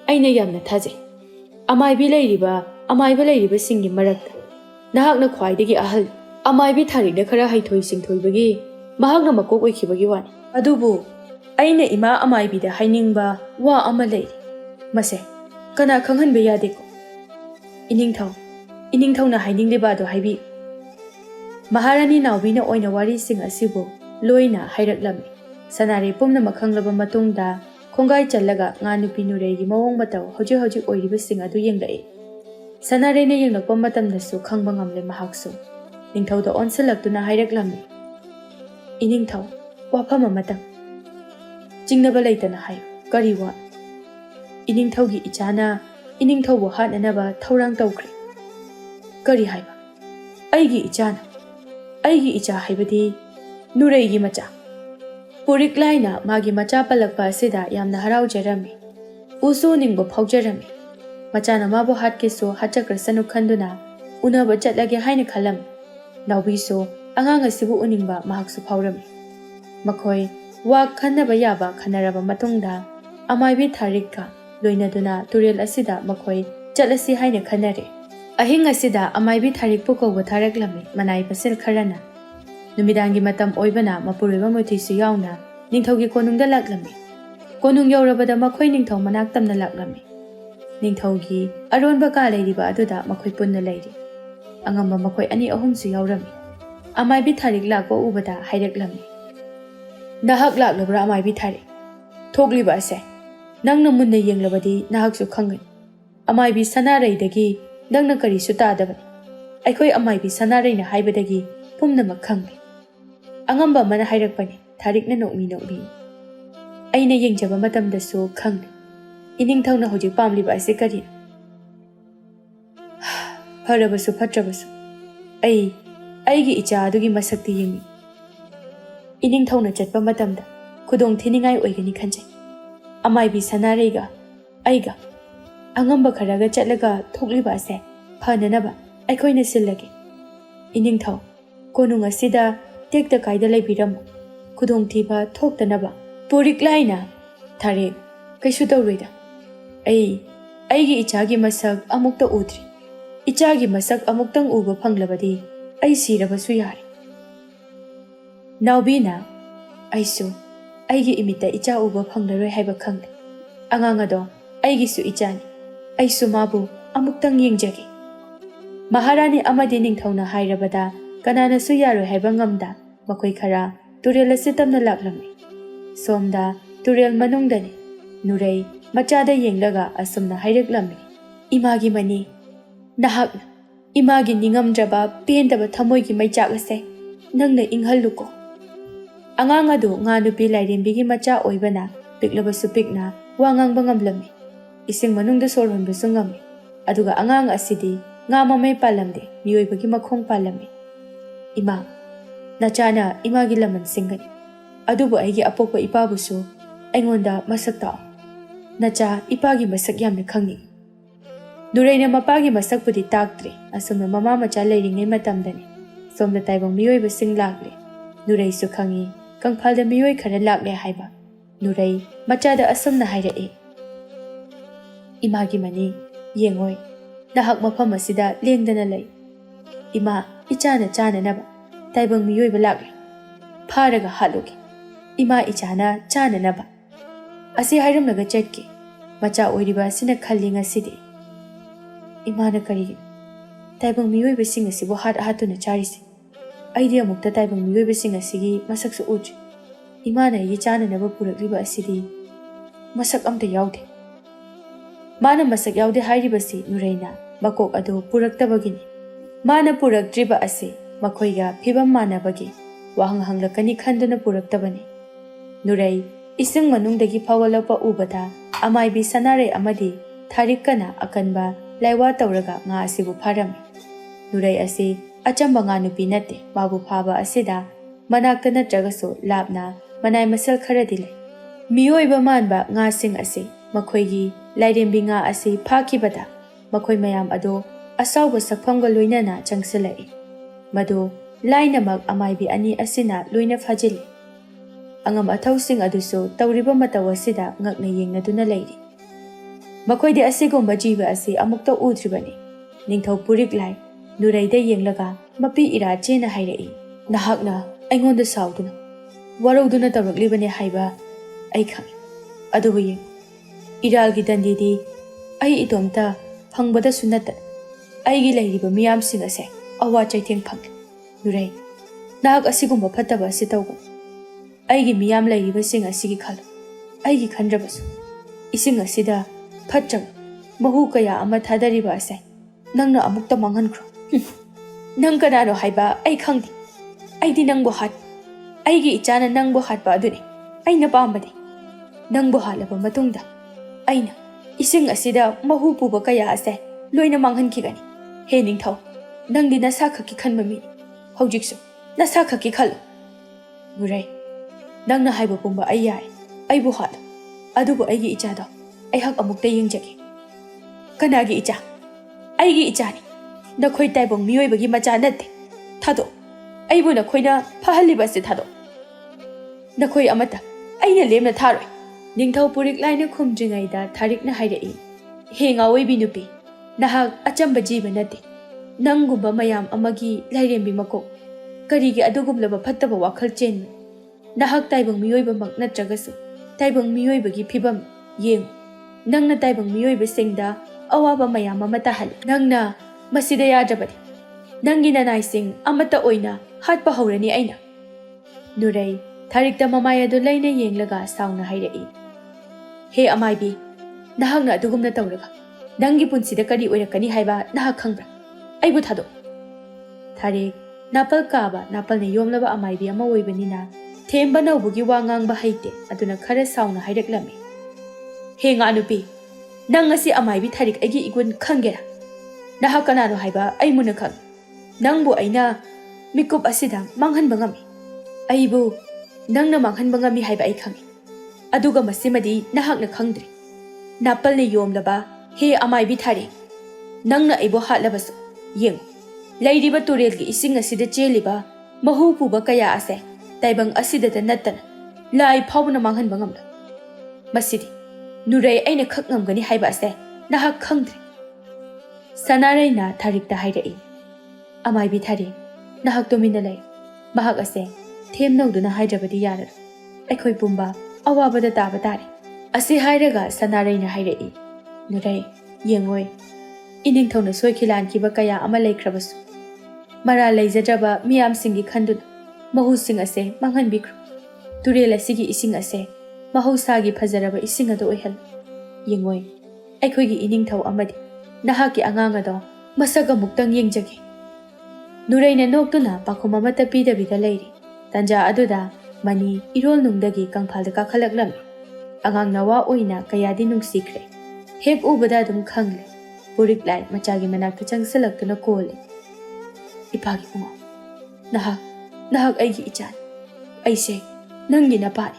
ꯑꯩꯅ ꯌꯥꯝꯅ ꯊꯥꯖꯩ. ꯑꯃꯥꯏꯕ ꯂꯩꯔꯤꯕꯁꯤꯡꯒꯤ ꯃꯔꯛꯇ ꯅꯍꯥꯛꯅ ꯈ꯭ꯋꯥꯏꯗꯒꯤ ꯑꯍꯜ. ꯑꯃꯥꯏꯕꯤ ꯊꯥꯔꯤꯛꯅ ꯈꯔ ꯍꯩꯊꯣꯏ ꯁꯤꯡꯊꯣꯏꯕꯒꯤ ꯃꯍꯥꯛꯅ ꯃꯀꯣꯛ ꯑꯣꯏꯈꯤꯕꯒꯤ ꯋꯥꯅꯤ. ꯑꯗꯨꯕꯨ ꯑꯩꯅ ꯏꯃꯥ ꯑꯃꯥꯏꯕꯤꯗ ꯍꯥꯏꯅꯤꯡꯕ ꯋꯥ ꯑꯃ ꯂꯩꯔꯤ. ꯃꯁꯦ ꯀꯅꯥ ꯈꯪꯍꯟꯕ ꯌꯥꯗꯦꯀꯣ. ꯏꯅꯤꯡꯊꯧꯅ ꯍꯥꯏꯅꯤꯡꯂꯤꯕ ꯑꯗꯨ ꯍꯥꯏꯕꯤꯌꯨ. ꯃꯍꯥꯔꯥꯅꯤ ꯅꯥꯎꯕꯤꯅ ꯑꯣꯏꯅ ꯋꯥꯔꯤꯁꯤꯡ ꯑꯁꯤꯕꯨ ꯂꯣꯏꯅ ꯍꯥꯏꯔꯛꯂꯝꯃꯤ. ꯁꯅꯥꯔꯩ ꯄꯨꯝꯅꯃꯛ ꯈꯪꯂꯕ ꯃꯇꯨꯡꯗ ꯈꯣꯡꯒꯥꯏ ꯆꯜꯂꯒ ꯉꯥ ꯅꯨꯄꯤ ꯅꯨꯔꯩꯒꯤ ꯃꯑꯣꯡ ꯃꯇꯧ ꯍꯧꯖꯤꯛ ꯍꯧꯖꯤꯛ ꯑꯣꯏꯔꯤꯕꯁꯤꯡ ꯑꯗꯨ ꯌꯦꯡꯂꯛꯏ. ꯁꯅꯥꯔꯩꯅ ꯌꯦꯡꯂꯛꯄ ꯃꯇꯝꯗꯁꯨ ꯈꯪꯕ ꯉꯝꯂꯦ. ꯃꯍꯥꯛꯁꯨ ꯅꯤꯡꯊꯧꯗ ꯑꯣꯟꯁꯤꯜꯂꯛꯇꯨꯅ ꯍꯥꯏꯔꯛꯂꯝꯃꯤ. ꯏꯅꯤꯡꯊꯧ, ꯋꯥꯐꯝ ꯑꯃꯇꯪ ꯆꯤꯡꯅꯕ ꯂꯩꯇꯅ ꯍꯥꯏꯌꯨ. ꯀꯔꯤ ꯋꯥ? ꯏꯅꯤꯡꯊꯧꯒꯤ ꯏꯆꯥꯅ ꯏꯅꯤꯡꯊꯧꯕꯨ ꯍꯥꯠꯅꯅꯕ ꯊꯧꯔꯥꯡ ꯇꯧꯈ꯭ꯔꯦ. ꯀꯔꯤ ꯍꯥꯏꯕ? ꯑꯩꯒꯤ ꯏꯆꯥꯅ? ꯑꯩꯒꯤ ꯏꯆꯥ ꯍꯥꯏꯕꯗꯤ ꯅꯨꯔꯩꯒꯤ ꯃꯆꯥ? ꯄꯨꯔꯤꯛꯂꯥꯏꯅ ꯃꯥꯒꯤ ꯃꯆꯥ ꯄꯜꯂꯛꯄ ꯑꯁꯤꯗ ꯌꯥꯝꯅ ꯍꯔꯥꯎꯖꯔꯝꯃꯤ. ꯎꯁꯨ ꯎꯅꯤꯡꯕ ꯐꯥꯎꯖꯔꯝꯃꯤ. ꯃꯆꯥꯅ ꯃꯥꯕꯨ ꯍꯥꯠꯀꯦꯁꯨ ꯍꯥꯠꯆꯈ꯭ꯔꯁꯅꯨ ꯈꯟꯗꯨꯅ ꯎꯅꯕ ꯆꯠꯂꯒꯦ ꯍꯥꯏꯅ ꯈꯜꯂꯝꯃꯤ. ꯅꯥꯎꯕꯤꯁꯨ ꯑꯉꯥꯡ ꯑꯁꯤꯕꯨ ꯎꯅꯤꯡꯕ ꯃꯍꯥꯛꯁꯨ ꯐꯥꯎꯔꯝꯃꯤ. ꯃꯈꯣꯏ ꯋꯥ ꯈꯟꯅꯕ ꯌꯥꯕ ꯈꯟꯅꯔꯕ ꯃꯇꯨꯡꯗ ꯑꯃꯥꯏꯕꯤ ꯊꯥꯔꯤꯛꯀ ꯂꯣꯏꯅꯗꯨꯅ ꯇꯨꯔꯦꯜ ꯑꯁꯤꯗ ꯃꯈꯣꯏ ꯆꯠꯂꯁꯤ ꯍꯥꯏꯅ ꯈꯟꯅꯔꯦ. ꯑꯍꯤꯡ ꯑꯁꯤꯗ ꯑꯃꯥꯏꯕꯤ ꯊꯥꯔꯤꯛꯄꯨ ꯀꯧꯕ ꯊꯥꯔꯛꯂꯝꯃꯤ ꯃꯅꯥꯏ ꯃꯁꯦꯜ ꯈꯔꯅ. ꯅꯨꯃꯤꯗꯥꯡꯒꯤ ꯃꯇꯝ ꯑꯣꯏꯕꯅ ꯃꯄꯨꯔꯣꯏꯕ ꯃꯨꯊꯤꯁꯨ ꯌꯥꯎꯅ ꯅꯤꯡꯊꯧꯒꯤ ꯀꯣꯅꯨꯡꯗ ꯂꯥꯛꯂꯝꯃꯤ. ꯀꯣꯅꯨꯡ ꯌꯧꯔꯕꯗ ꯃꯈꯣꯏ ꯅꯤꯡꯊꯧ ꯃꯅꯥꯛ ꯇꯝꯅ ꯂꯥꯛꯂꯝꯃꯤ. ꯅꯤꯡꯊꯧꯒꯤ ꯑꯔꯣꯟꯕ ꯀꯥ ꯂꯩꯔꯤꯕ ꯑꯗꯨꯗ ꯃꯈꯣꯏ ꯄꯨꯟꯅ ꯂꯩꯔꯤ. ꯑꯉꯝꯕ ꯃꯈꯣꯏ 2-3ꯁꯨ ꯌꯥꯎꯔꯝꯃꯤ. ꯑꯃꯥꯏꯕꯤ ꯊꯥꯔꯤꯛ ꯂꯥꯛꯄ ꯎꯕꯗ ꯍꯥꯏꯔꯛꯂꯝꯃꯤ. ꯅꯍꯥꯛ ꯂꯥꯛꯂꯕ꯭ꯔꯥ ꯑꯃꯥꯏꯕꯤ ꯊꯥꯔꯤꯛ? ꯊꯣꯛꯂꯤꯕ ꯑꯁꯦ ꯅꯪꯅ ꯃꯨꯟꯅ ꯌꯦꯡꯂꯕꯗꯤ ꯅꯍꯥꯛꯁꯨ ꯈꯪꯒꯅꯤ. ꯑꯃꯥꯏꯕꯤ ꯁꯅꯥꯔꯩꯗꯒꯤ ꯅꯪꯅ ꯀꯔꯤꯁꯨ ꯇꯥꯗꯕꯅꯤ. ꯑꯩꯈꯣꯏ ꯑꯃꯥꯏꯕꯤ ꯁꯅꯥꯔꯩꯅ ꯍꯥꯏꯕꯗꯒꯤ ꯄꯨꯝꯅꯃꯛ ꯈꯪꯂꯦ. ꯑꯉꯝꯕ ꯑꯃꯅ ꯍꯥꯏꯔꯛꯄꯅꯤ. ꯊꯥꯔꯤꯛꯅ ꯅꯣꯛꯃꯤ. ꯑꯩꯅ ꯌꯦꯡꯖꯕ ꯃꯇꯝꯗꯁꯨ ꯈꯪꯂꯦ. ꯏꯅꯤꯡꯊꯧꯅ ꯍꯧꯖꯤꯛ ꯄꯥꯝꯂꯤꯕ ꯑꯁꯤ ꯀꯔꯤꯅꯣ? ꯐꯔꯕꯁꯨ ꯐꯠꯇ꯭ꯔꯕꯁꯨ ꯑꯩꯒꯤ ꯏꯆꯥ ꯑꯗꯨꯒꯤ ꯃꯁꯛꯇꯤ ꯌꯦꯡꯅꯤ. ꯏꯅꯤꯡꯊꯧꯅ ꯆꯠꯄ ꯃꯇꯝꯗ ꯈꯨꯗꯣꯡ ꯊꯤꯅꯤꯡꯉꯥꯏ ꯑꯣꯏꯒꯅꯤ ꯈꯟꯖꯩ. ꯑꯃꯥꯏꯕꯤ ꯁꯅꯥꯔꯩꯒ ꯑꯩꯒ ꯑꯉꯝꯕ ꯈꯔꯒ ꯆꯠꯂꯒ ꯊꯣꯛꯂꯤꯕ ꯑꯁꯦ ꯐꯅꯅꯕ ꯑꯩꯈꯣꯏꯅ ꯁꯤꯜꯂꯒꯦ. ꯏꯅꯤꯡꯊꯧ, ꯀꯣꯅꯨꯡ ꯑꯁꯤꯗ ꯇꯦꯛꯇ ꯀꯥꯏꯗ ꯂꯩꯕꯤꯔꯝꯃꯨ. ꯈꯨꯗꯣꯡꯊꯤꯕ ꯊꯣꯛꯇꯅꯕ. ꯄꯨꯔꯤꯛꯂꯥꯏꯅ ꯊꯥꯔꯤꯛ, ꯀꯩꯁꯨ ꯇꯧꯔꯣꯏꯗ. ꯑꯩꯒꯤ ꯏꯆꯥꯒꯤ ꯃꯁꯛ ꯑꯃꯨꯛꯇ ꯎꯗ꯭ꯔꯤ. ꯏꯆꯥꯒꯤ ꯃꯁꯛ ꯑꯃꯨꯛꯇꯪ ꯎꯕ ꯐꯪꯂꯕꯗꯤ ꯑꯩ ꯁꯤꯔꯕꯁꯨ ꯌꯥꯔꯦ. ꯅꯥꯎꯕꯤꯅ ꯑꯩꯁꯨ ꯑꯩꯒꯤ ꯏꯃꯤꯠꯇ ꯏꯆꯥ ꯎꯕ ꯐꯪꯂꯔꯣꯏ ꯍꯥꯏꯕ ꯈꯪꯂꯦ. ꯑꯉꯥꯡ ꯑꯗꯣ ꯑꯩꯒꯤꯁꯨ ꯏꯆꯥꯅꯤ. ꯑꯩꯁꯨ ꯃꯥꯕꯨ ꯑꯃꯨꯛꯇꯪ ꯌꯦꯡꯖꯒꯦ. ꯃꯍꯥꯔꯥꯅꯤ ꯑꯃꯗꯤ ꯅꯤꯡꯊꯧꯅ ꯍꯥꯏꯔꯕꯗ ꯀꯅꯥꯅꯁꯨ ꯌꯥꯔꯣꯏ ꯍꯥꯏꯕ ꯉꯝꯗ ꯃꯈꯣꯏ ꯈꯔ ꯇꯨꯔꯦꯜ ꯑꯁꯤ ꯇꯝꯅ ꯂꯥꯛꯂꯝꯃꯤ. ꯁꯣꯝꯗ ꯇꯨꯔꯦꯜ ꯃꯅꯨꯡꯗꯅꯤ. ꯅꯨꯔꯩ ꯃꯆꯥꯗ ꯌꯦꯡꯂꯒ ꯑꯁꯨꯝꯅ ꯍꯥꯏꯔꯛꯂꯝꯃꯤ. ꯏꯃꯥꯒꯤ ꯃꯅꯤ, ꯅꯍꯥꯛꯅ ꯏꯃꯥꯒꯤ ꯅꯤꯡꯉꯝꯗ꯭ꯔꯕ ꯄꯦꯟꯗꯕ ꯊꯃꯣꯏꯒꯤ ꯃꯩꯆꯥꯛ ꯑꯁꯦ ꯅꯪꯅ ꯏꯪꯍꯜꯂꯨꯀꯣ. ꯑꯉꯥꯡ ꯑꯗꯨ ꯉꯥ ꯅꯨꯄꯤ ꯂꯥꯏꯔꯦꯝꯕꯤꯒꯤ ꯃꯆꯥ ꯑꯣꯏꯕꯅ ꯄꯤꯛꯂꯕꯁꯨ ꯄꯤꯛꯅ ꯋꯥ ꯉꯥꯡꯕ ꯉꯝꯂꯝꯃꯤ. ꯏꯁꯤꯡ ꯃꯅꯨꯡꯗ ꯁꯣꯔ ꯍꯣꯟꯕꯁꯨ ꯉꯝꯃꯤ. Aduga angang asidi nga mamay palamde miyoybagi makhong palami. Ima, nachana imagi laman singani. Adubu aigi apokpa ipabusu aingonda masak tao. Nacha ipagi masak yamna khangni. Nurayna mapagi masak pudi taktre asumna mama macha leiringai matamdani. Somda taibang miyoyba sing lakle. Nuray su khangi kangphalda miyoy khara lakle haiba. Nuray machada asumna hairae. Imagi mani yengoy nahak mafam asida lengdana lay. Ima ichana chana naba taibang miyoyba lakle. Pharaga haloge. Ima ichana chana naba. Asi hairamnaga chetke. Macha oiriba sina khallinga sidi. Imana karigi. Taibang miyoyba sing asibo hatuna charisi. Aidi amukta taibang miyoyba sing asigi masak su uji. Imana yi chana naba purakliba asidi masak amta yaude. Mana masak yaude hairibasi Nurayna makok ado puraktabagini. Mana purakdriba ase makoiga phibam manabagi wahang hanglakani khanduna puraktabani. Nuray ising manungdagi phawalapa ubada amaibi sanare amadi tharikana akanba laiwa tawraga nga asibu pharami. Nuray ase achamba nga nupi nate mabu phaba asida manakta natragaso labna manay masal kharadi lay. Miyoyba manba nga sing ase makoigi lairembi nga ase phakibada makoy mayam ado asawba sakpamga loinana changsalai. Mado lainamak amaibi ani asina loina phajili. Angam athawsing aduso tawriba mataw asida ngakna yengnaduna layri. Makoydi asigomba jiba ase amukta udribani. Ningthaw purik lai Nurayda yenglaga mapi ira chena hairai. Nahakna aingonda sauduna warauduna tawraklibane haiba ai khangi. Adubu yeng iralgi dandidi ai itomta phangbada sunata aigi lairiba miyamsing ase awa chaitheng phangli. Nuray nahak asigomba phataba ase tawga. Aigi miyam lairiba sing asigi khalo. Aigi khandrabasu ising asida phatchang mahu kaya ama thadariba ase nangna amukta manghankro. Nang kanano haiba ai khangdi. Aidi nangbo hat. Aigi ichana nangbo hatba aduni. Aina pambadi. Nangbo halaba matungda. Aina ising asida mahu puba kaya ase loina manghankigani. He ningthaw nangdi nasa khaki khanba mi. Hojiksu nasa khaki khalo. Nuray nangna haiba pumba ai yai. Aibu hat. Adubu aigi ichado ai hak amukta yengjagi. Kanagi icha. Aigi ichani. Nakhoi taibong miyoybagi macha nate. Thado. Aibu nakhoina phahaliba se thado. Nakhoi amata aina lemna tharoi. Ningthaw purik laina khumjingaida tharikna hairai. He ngawoibi nupi nahak achamba jiba nate. Nanggumba mayam amagi lairembi makok. Karigi adugumlaba phattaba wakhal chen. Nahak taibong miyoyba mak natragasu taibong miyoybagi phibam yeng. Nangna taibong miyoyba singda awaba mayam amata hal. Nangna masida yadrabadi. Nangi nanay sing amata oina hatpa haurani aina. Nuray tharikta mamaya do laina yenglaga sauna hairai. He amaibi nahakna adugumna tawraga nangi punsida kari oirakani haiba nahak khangbra. Aibu thado. Tharik napal kaba napal na yomlaba amaibi ama oibanina themba naubugi wangangba haite aduna khara sauna haireklami. He nga nupi nang asi amaibi tharik agi igun khangera. Nahak kanano haiba ai muna khang. Nangbu aina mikup asida manghanba ngami. Aibu nangna manghanba ngami haiba ai khangi. Aduga masimadi nahakna khangdri. Napal na yomlaba he amaibi tharik. Nangna aibu hatlabasu yeng. Lairiba turelgi ising asida cheliba mahu puba kaya ase taibang asida da natana lai phawna manghanba ngamla. Masidi Nuray aina khak ngamgani haiba ase nahak khangdri. Sanarayna tharikta hairai. Amaibi thari nahak tomina lay. Mahak ase them nauduna haidrabadi yarar. Aikhoi pumba awabada taba tari. Ase hairaga sanarayna hairai. Nuray yengoi ining thawna soikhilan kiba kaya ama laikhrabasu. Mara laijadraba miyam singi khanduna mahu sing ase manghan bikru. Turel asigi ising ase mahu sagi phajaraba ising ado oihal. Yengoi aikhoigi ining thaw amadi nahaki anganga do masaga muktang yengjagi. Nurayna noktuna pakhum amata pidabida lairi. Tanja aduda mani Erolnungdagi kangphalda kakhalaklam. Angang nawa oina kayadi nungsikre. Hek ubada dum khangle. Puriklai machagi manakta changsalakta na kole. Ipagi pungo. Nahak aigi ichan. Aise, nangi na pari.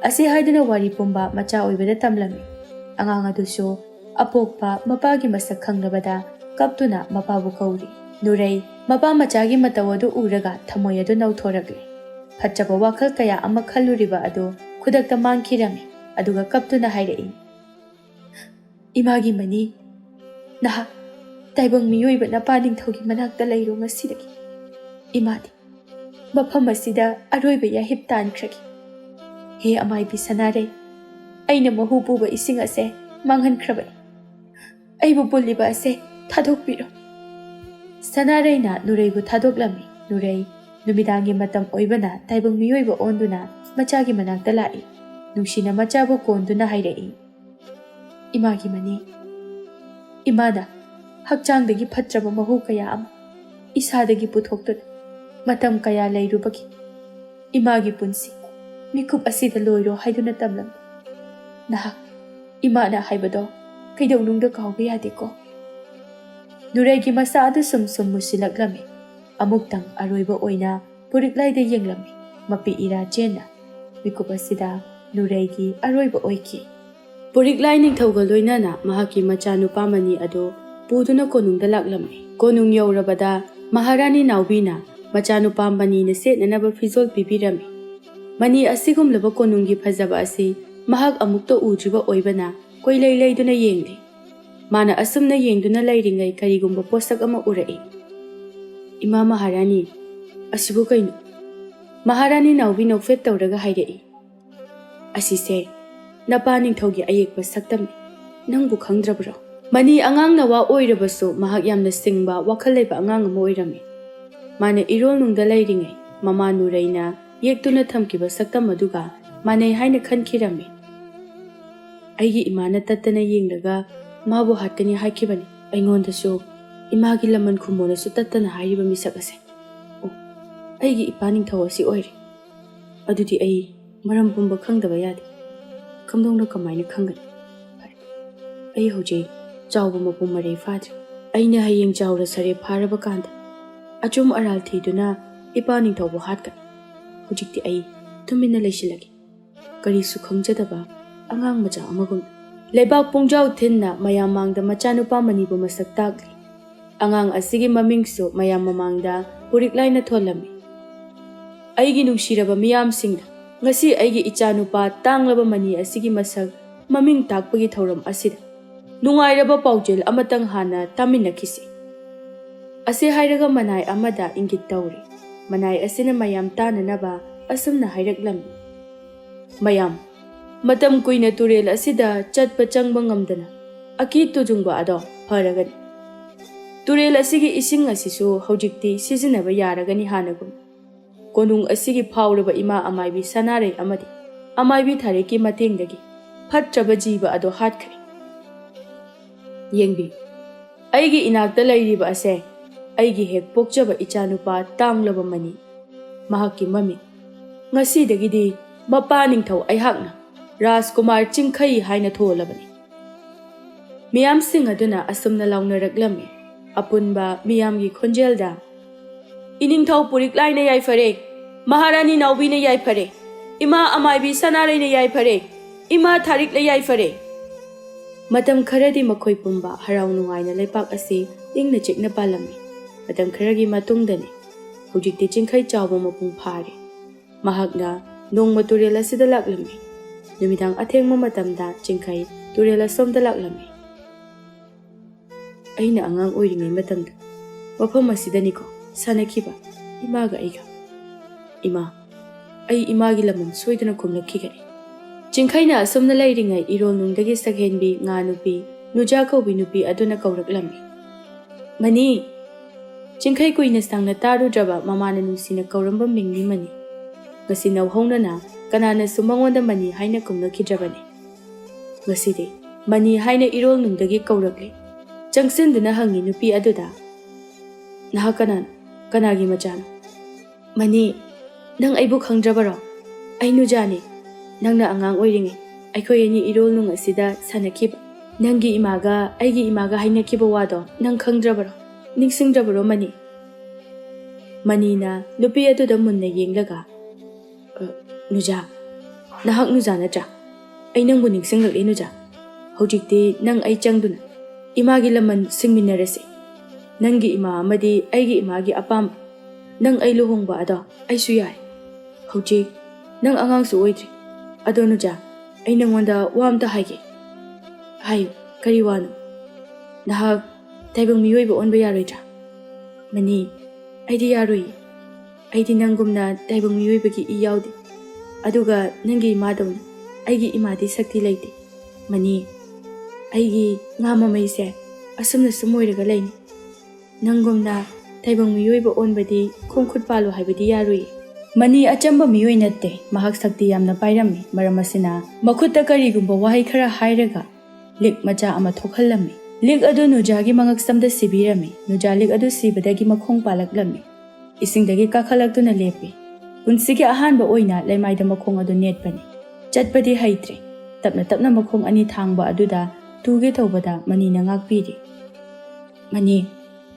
Ase haidana wari pumba macha oibada tamlami. Angang aduso, apokpa mapagi masak khangnabada kaptuna mapabu kauri. Nuray, mapa machagi matawadu uraga thamoyadu nauthoragle. Phachaba wakal kaya ama khalluriba adu khudakta mangkhirami. Aduga kaptuna hairei. Imagi mani, naha, taibang miyoiba na paning thogi manakta layro ngasidagi. Imadi, mafam asida aroiba yahip tankragi. He amai bisanare, aina mahupuba ising ase manghankrabani. Aibu buliba ase thadokpiro. Sanare na Nuraybu thadoklami. Nuray, numidangi matam oibana taibang miyoiba onduna machagi manakta lai. Nungsina machabu konduna hairei. Imagi mani. Imada, hakchangdagi phatraba mahu kaya ama. Isadagi puthoktud. Matam kaya layrubagi. Imagi punsi. Mikup asida loiro haiduna tamlam. Nahak, imana haibado. Kaidawnungda kauba yadeko. Nuraygi masa adu sum musilaklami. Amuktang aroiba oina puriklayda yenglami. Mapi ira jena. Mikup asida Nuraygi aroiba oiki. Puriklay ningthauga loinana mahaki machanupa mani ado puduna konungda laklami. Konung yaurabada Maharani Naubina machanupa mani na setnanaba fizol pipirami. Mani asigumlaba konunggi phajaba asi mahak amukta udriba oibana koilai laiduna yengli. Mana asumna yengduna lairingai karigumba posak ama urai. Ima Maharani asibu kainu. Maharani Naubina ufet tauraga hairei. Asise napa ningthaugi ayekpa saktamni nangbu khangdrabro. Mani angang nawa oirabasu mahak yamna singba wakhal laiba angang ama oirami. Mana Erolnungda lairingai mama Nurayna yektuna thamkiba saktam aduga manai haina khankhirami. Aigi imana tattana yenglaga mabu hatkani haikibani. Aingondasu imagi laman khumonasu tattana hairiba misak ase. O aigi ipa ningthau asi oire. Adudi ai maram pumba khangdaba yadi. Kamdongna kamaina khangani. Ai hojai chawba mapum marei fadri. Aina hayeng chawra sare pharaba kanda. Achum aral thiduna ipa ningthaubu hatkani. Hujikti ai tumina leisilagi. Karisu khangjadaba angang macha amagum. Lebak pungjau thinna mayam mangda machanupa manibu masak takli. Angang asigi mamingsu mayam mamangda puriklaina tholami. Aigi nungshiraba miyam singda ngasi aigi ichanupa tanglaba mani asigi masak maming takpagi thauram asida nungairaba paujel amatang hana taminakisi. Ase hairaga manai amada ingit tauri. Manai asina mayam tananaba asumna hairaklam. Mayam matam kuina turel asida chatpa changba ngamdana aki tujungba ado faragani. Turel asigi ising asisu hojikti sizinaba yaragani hanagum. Konung asigi phawraba ima amaibi sanare amadi amaibi thareki matengdagi phatraba jiba ado hatkari. Yengbi aigi inakta lairiba ase aigi hek pokjaba ichanupa tanglaba mani mahaki mami ngasidagidi mapa ningthau aihakna Rajkumar Chingkhai haina tholabani. Miyam sing aduna asumna launaraklami. Apunba miyamgi khonjelda Iningthau Puriklaina yaifare, Maharani Naubina yaifare, Ima amaibi sanaraina yaifare, Ima tharikla yaifare. Matam kharadi makhoi pumba harau nungaina leipak asi ingna chikna palami. Matam kharagi matungdani hujikti Chingkhai chawba mapung phare. Mahakna nongma turel asida laklami. Numidang athengma matamda Chingkhai turel asomda laklami. Aina angang oiringai matamda mafam asidaniko sanakiba imaga aiga. Ima ai imagi laman soidana kumlakhigani. Chingkhaina asomna lairingai Erolnungdagi sakhenbi nga nupi nuja kaubi nupi aduna kauraklami. Mani Chingkhai kuina sangna tarudraba mamana nungsina kauramba mingni mani. Ngasi nauhongnana kanana sumangonda mani haina kumlakhidrabani. Ngasidi mani haina Erolnungdagi kaurakli. Changsinduna hangi nupi aduda Nahakanan kanagi majana. Mani nang aibu khangdrabaro ai nujani nangna angang oiringi aikhoi ani Erolnung asida sanakiba Nangi imaga aigi imaga hainakiba wado nang khangdrabaro ningsingdrabaro mani. Manina nupi aduda munna yenglaga nuja nahak nuja natra ai nangbu ningsinglakle nuja hojikti nang ai changduna imagi laman singminarase nangi ima amadi aigi imagi apam nang ai luhongba ado ai su yai hojik nang angang su oidri ado nuja ai nangwanda wamta haige hayo kari wano nahak taibang miyoiba onba yaroidra mani aidi yaroi aidi nangumna taibang miyoibagi I yaudi aduga nangi imadawna aigi imadi sakti leite mani aigi ngama maise asumna sumoiraga leini nangumna taibang miyoiba onbadi khongkhut palo haibadi yaroi mani achamba miyoi natte mahak sakti yamna pairami maramasina makhutta karigumba wahai khara hairaga lik macha ama thokhallammi lik adu nujagi mangaksamda sibirami nuja lik adu sibadagi makhong palaklami isingdagi kakhalaktuna lepi punsigi ahanba oina laimaida makhong adu netpani chatpadi haitre tapna makhong ani thangba aduda tuge thobada mani na ngakpiri mani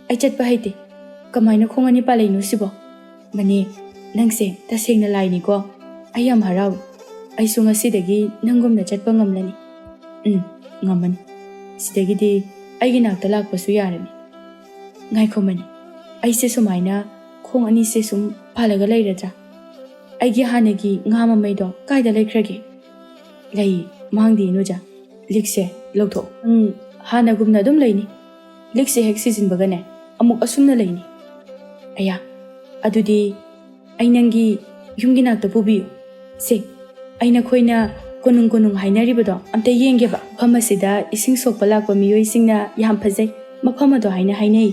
ai chatpa haite kamaina khong ani palainu sibo mani nangse tasengna laini ko ayam haraw ai sunga sidagi nangumna chatpa ngamlani ngamani sidagidi aigi nakta lakpasu yarami ngaiko mani aise sumaina khong ani se sum phalaga leiradra aigi hanagi ngama maido kaida leikrage lei mangdi nuja likse logtho hanagumna dum leini likse hek sizinbagane amuk asumna leini aya adudi ainangi yumgi nakta pubiyu se aina khoina konung hainaribado amta yengeba phamasida ising sokpa lakpa miyoi singna yam phajai maphamado haina hainai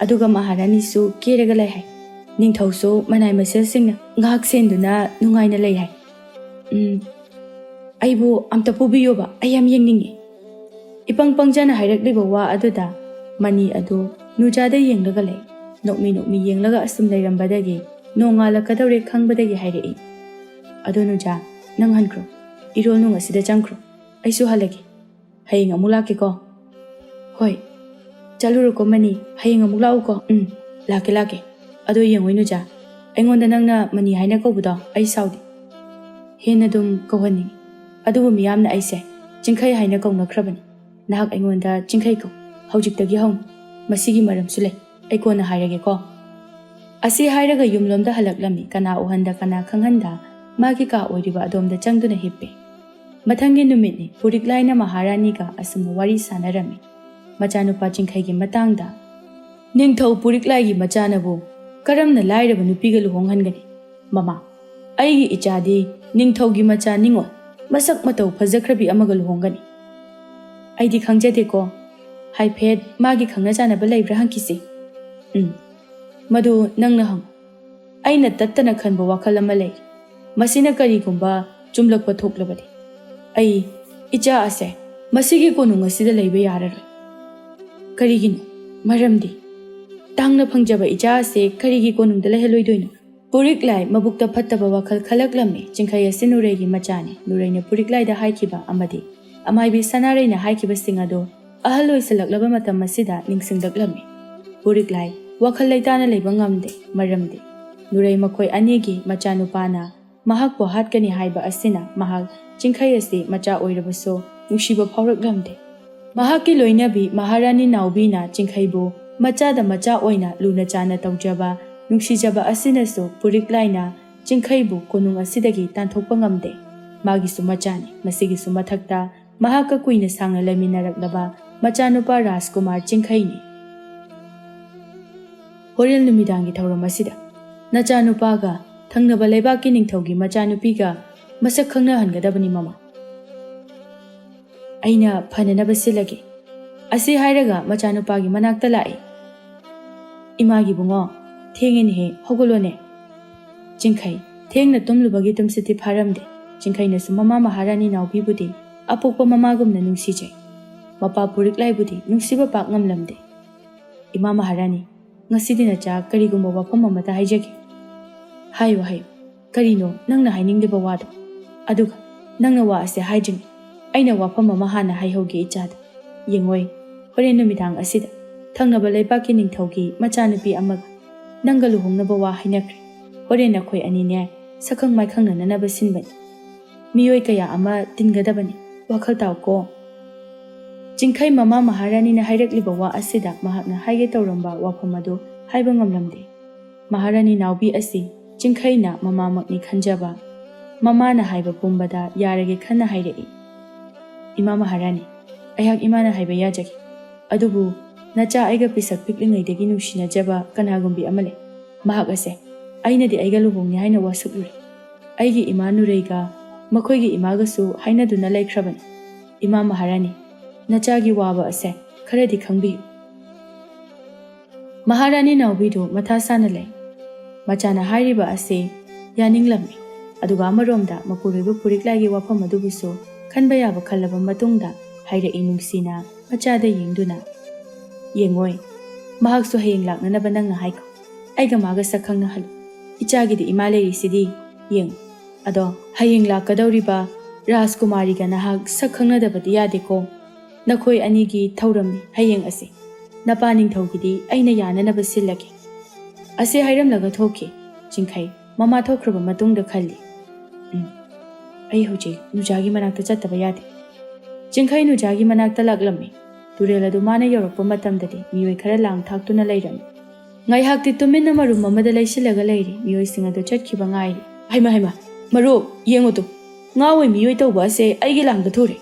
aduga maharani su keraga lai hai ningthauso manai masel singna ngak senduna nungaina lai hai aibu amta pubiyoba ayam yengningi ipang pangjana hairakliba wa aduda mani adu nujada yenglaga lai nokmi yenglaga asum lairambadagi nongala kadawre khangbadagi hairei adu nuja nang hankro Erolnung asida changkro aisu halagi hayeng amuk lake ko hoi chaluru ko mani hayeng amuk lau ko lake ado yengoi nuja aingonda nangna mani haina kaubudo ai saudi hena dum kawhaning adubu miyamna aise chingkhai haina kaunakhrabani nahak aingonda chingkhai ko haujiktagi haun masigi maramsu lei ai kona hairage ko asi hairaga yumlomda halaklami kana uhanda kana khanghanda magi ka oiriba adomda changduna hippe Mathangi numitni Puriklaina Maharaniga asumna wari sanarami machanupa chingkhaigi matangda ningthau Puriklaigi machanabu karamna lairaba nupiga luhonghangani mama aigi ichadi ningthaugi macha ningol masak matau phajakhrabi amaga luhongani aidi khangjade ko haiphet magi khangna chanaba leibra hankisi madu nangna hang aina tattana khanba wakhal ama lei masina karigumba chumlakpa thoklabadi ai icha ase masigi konung asida leiba yararoi karigino maramdi tangna phangjaba icha ase karigi konungda leheloidoino Puriklai mabukta phattaba wakhal khalaklammi chingkhai ase nuregi machani nuraina Puriklai da haikiba amadi amaibi sanareina haikiba singado ahaloi salaklaba matam asida ningsingdaklammi Puriklai wakhal leitana leiba ngamde maramdi nurai makhoi anigi machanupana mahakpo hatkani haiba asina mahak chingkhai ase macha oirabaso nungshiba phauraklamde mahakki loinabi Maharani naubina chingkhaibu machada macha oina luna chana tawjaba nungsijaba asinaso Puriklaina chingkhaibu konung asidagi tanthokpa ngamde magisu machani masigisu mathakta mahakka kuina sangna leminaraklaba machanupa Rajkumar chingkhaini horel numidangi thauram asida nachanupaga thangnaba leibaki ningthaugi machanupiga masak khangna hangadabani mama aina phananaba silagi asi hairaga machanupagi manakta lai imagi bungo thengeni he hogolone chingkhai thengna tumlubagi tumsiti pharamde chingkhaina su mama Maharani naubi budi apokpa mamagumna nungsijai mapa Puriklai budi nungsiba pak ngamlamde ima Maharani ngasidina cha karigumba wafam amata haijagi hayo karino nangna hainingdeba wado aduga nangna wa ase haijing aina wafam ama hana haihoge ichada Yengoi, horen numidang asida, thangnaba leibakki ningthaugi machanupi amaga, nangga luhongnaba wa hainakre, horen nakhoi anine, sakhang maikhang nananaba sinbani. Miyoi kaya ama tingadabani, wakhal tauko. Jingkai mama Maharani na hairakliba wa asida mahakna haige tauramba wafamadu haiba ngamlamde. Maharani naubi asi, jingkai na mama makni khanjaba. Mama na haiba pumbada yarage khanna hairei. Ima Maharani, ayak ima na haiba yajaki. Adubu, nacha aiga pisak piklingaidagi nungsinajaba kanagumbi amale. Mahak ase, aina di aiga luhongni haina wasukuri. Aigi ima nureiga, makoigi imagasu haina duna laikrabani. Ima Maharani, nachagi waba ase, kharadi khangbiyu. Maharani naubidu mathasana lai. Machana hairiba ase, yaninglammi. Aduga amaromda mapuribu puriklagi wafam adubusu khanba yaba khallaba matungda hairei nungsina machada yengduna. Yengoi, mahaksu hayeng laknanaba nangna haiko. Aiga maga sakhangna halu. Ichagidi ima leirisidi yeng. Ado hayeng lakadauriba Rajkumariga nahak sakhangnadabadi yadeko. Nakhoi anigi thauramni hayeng ase. Napa ningthaugidi aina yananaba sillage. Ase hairamlaga thoki. Jingkai mama thokraba matungda khalli. Ai hoji nujagi manakta chattaba yade. Jingkai nujagi manakta laklammi. Turela du mana yorakpa matamdadi miyoi khara lang thaktuna leirami. Ngai hakti tuminna marum mamada leisilaga leiri miyoi singa do chatkiba ngairi. Haima maru yengotu. Ngawai miyoi tauba ase aigi langda thore.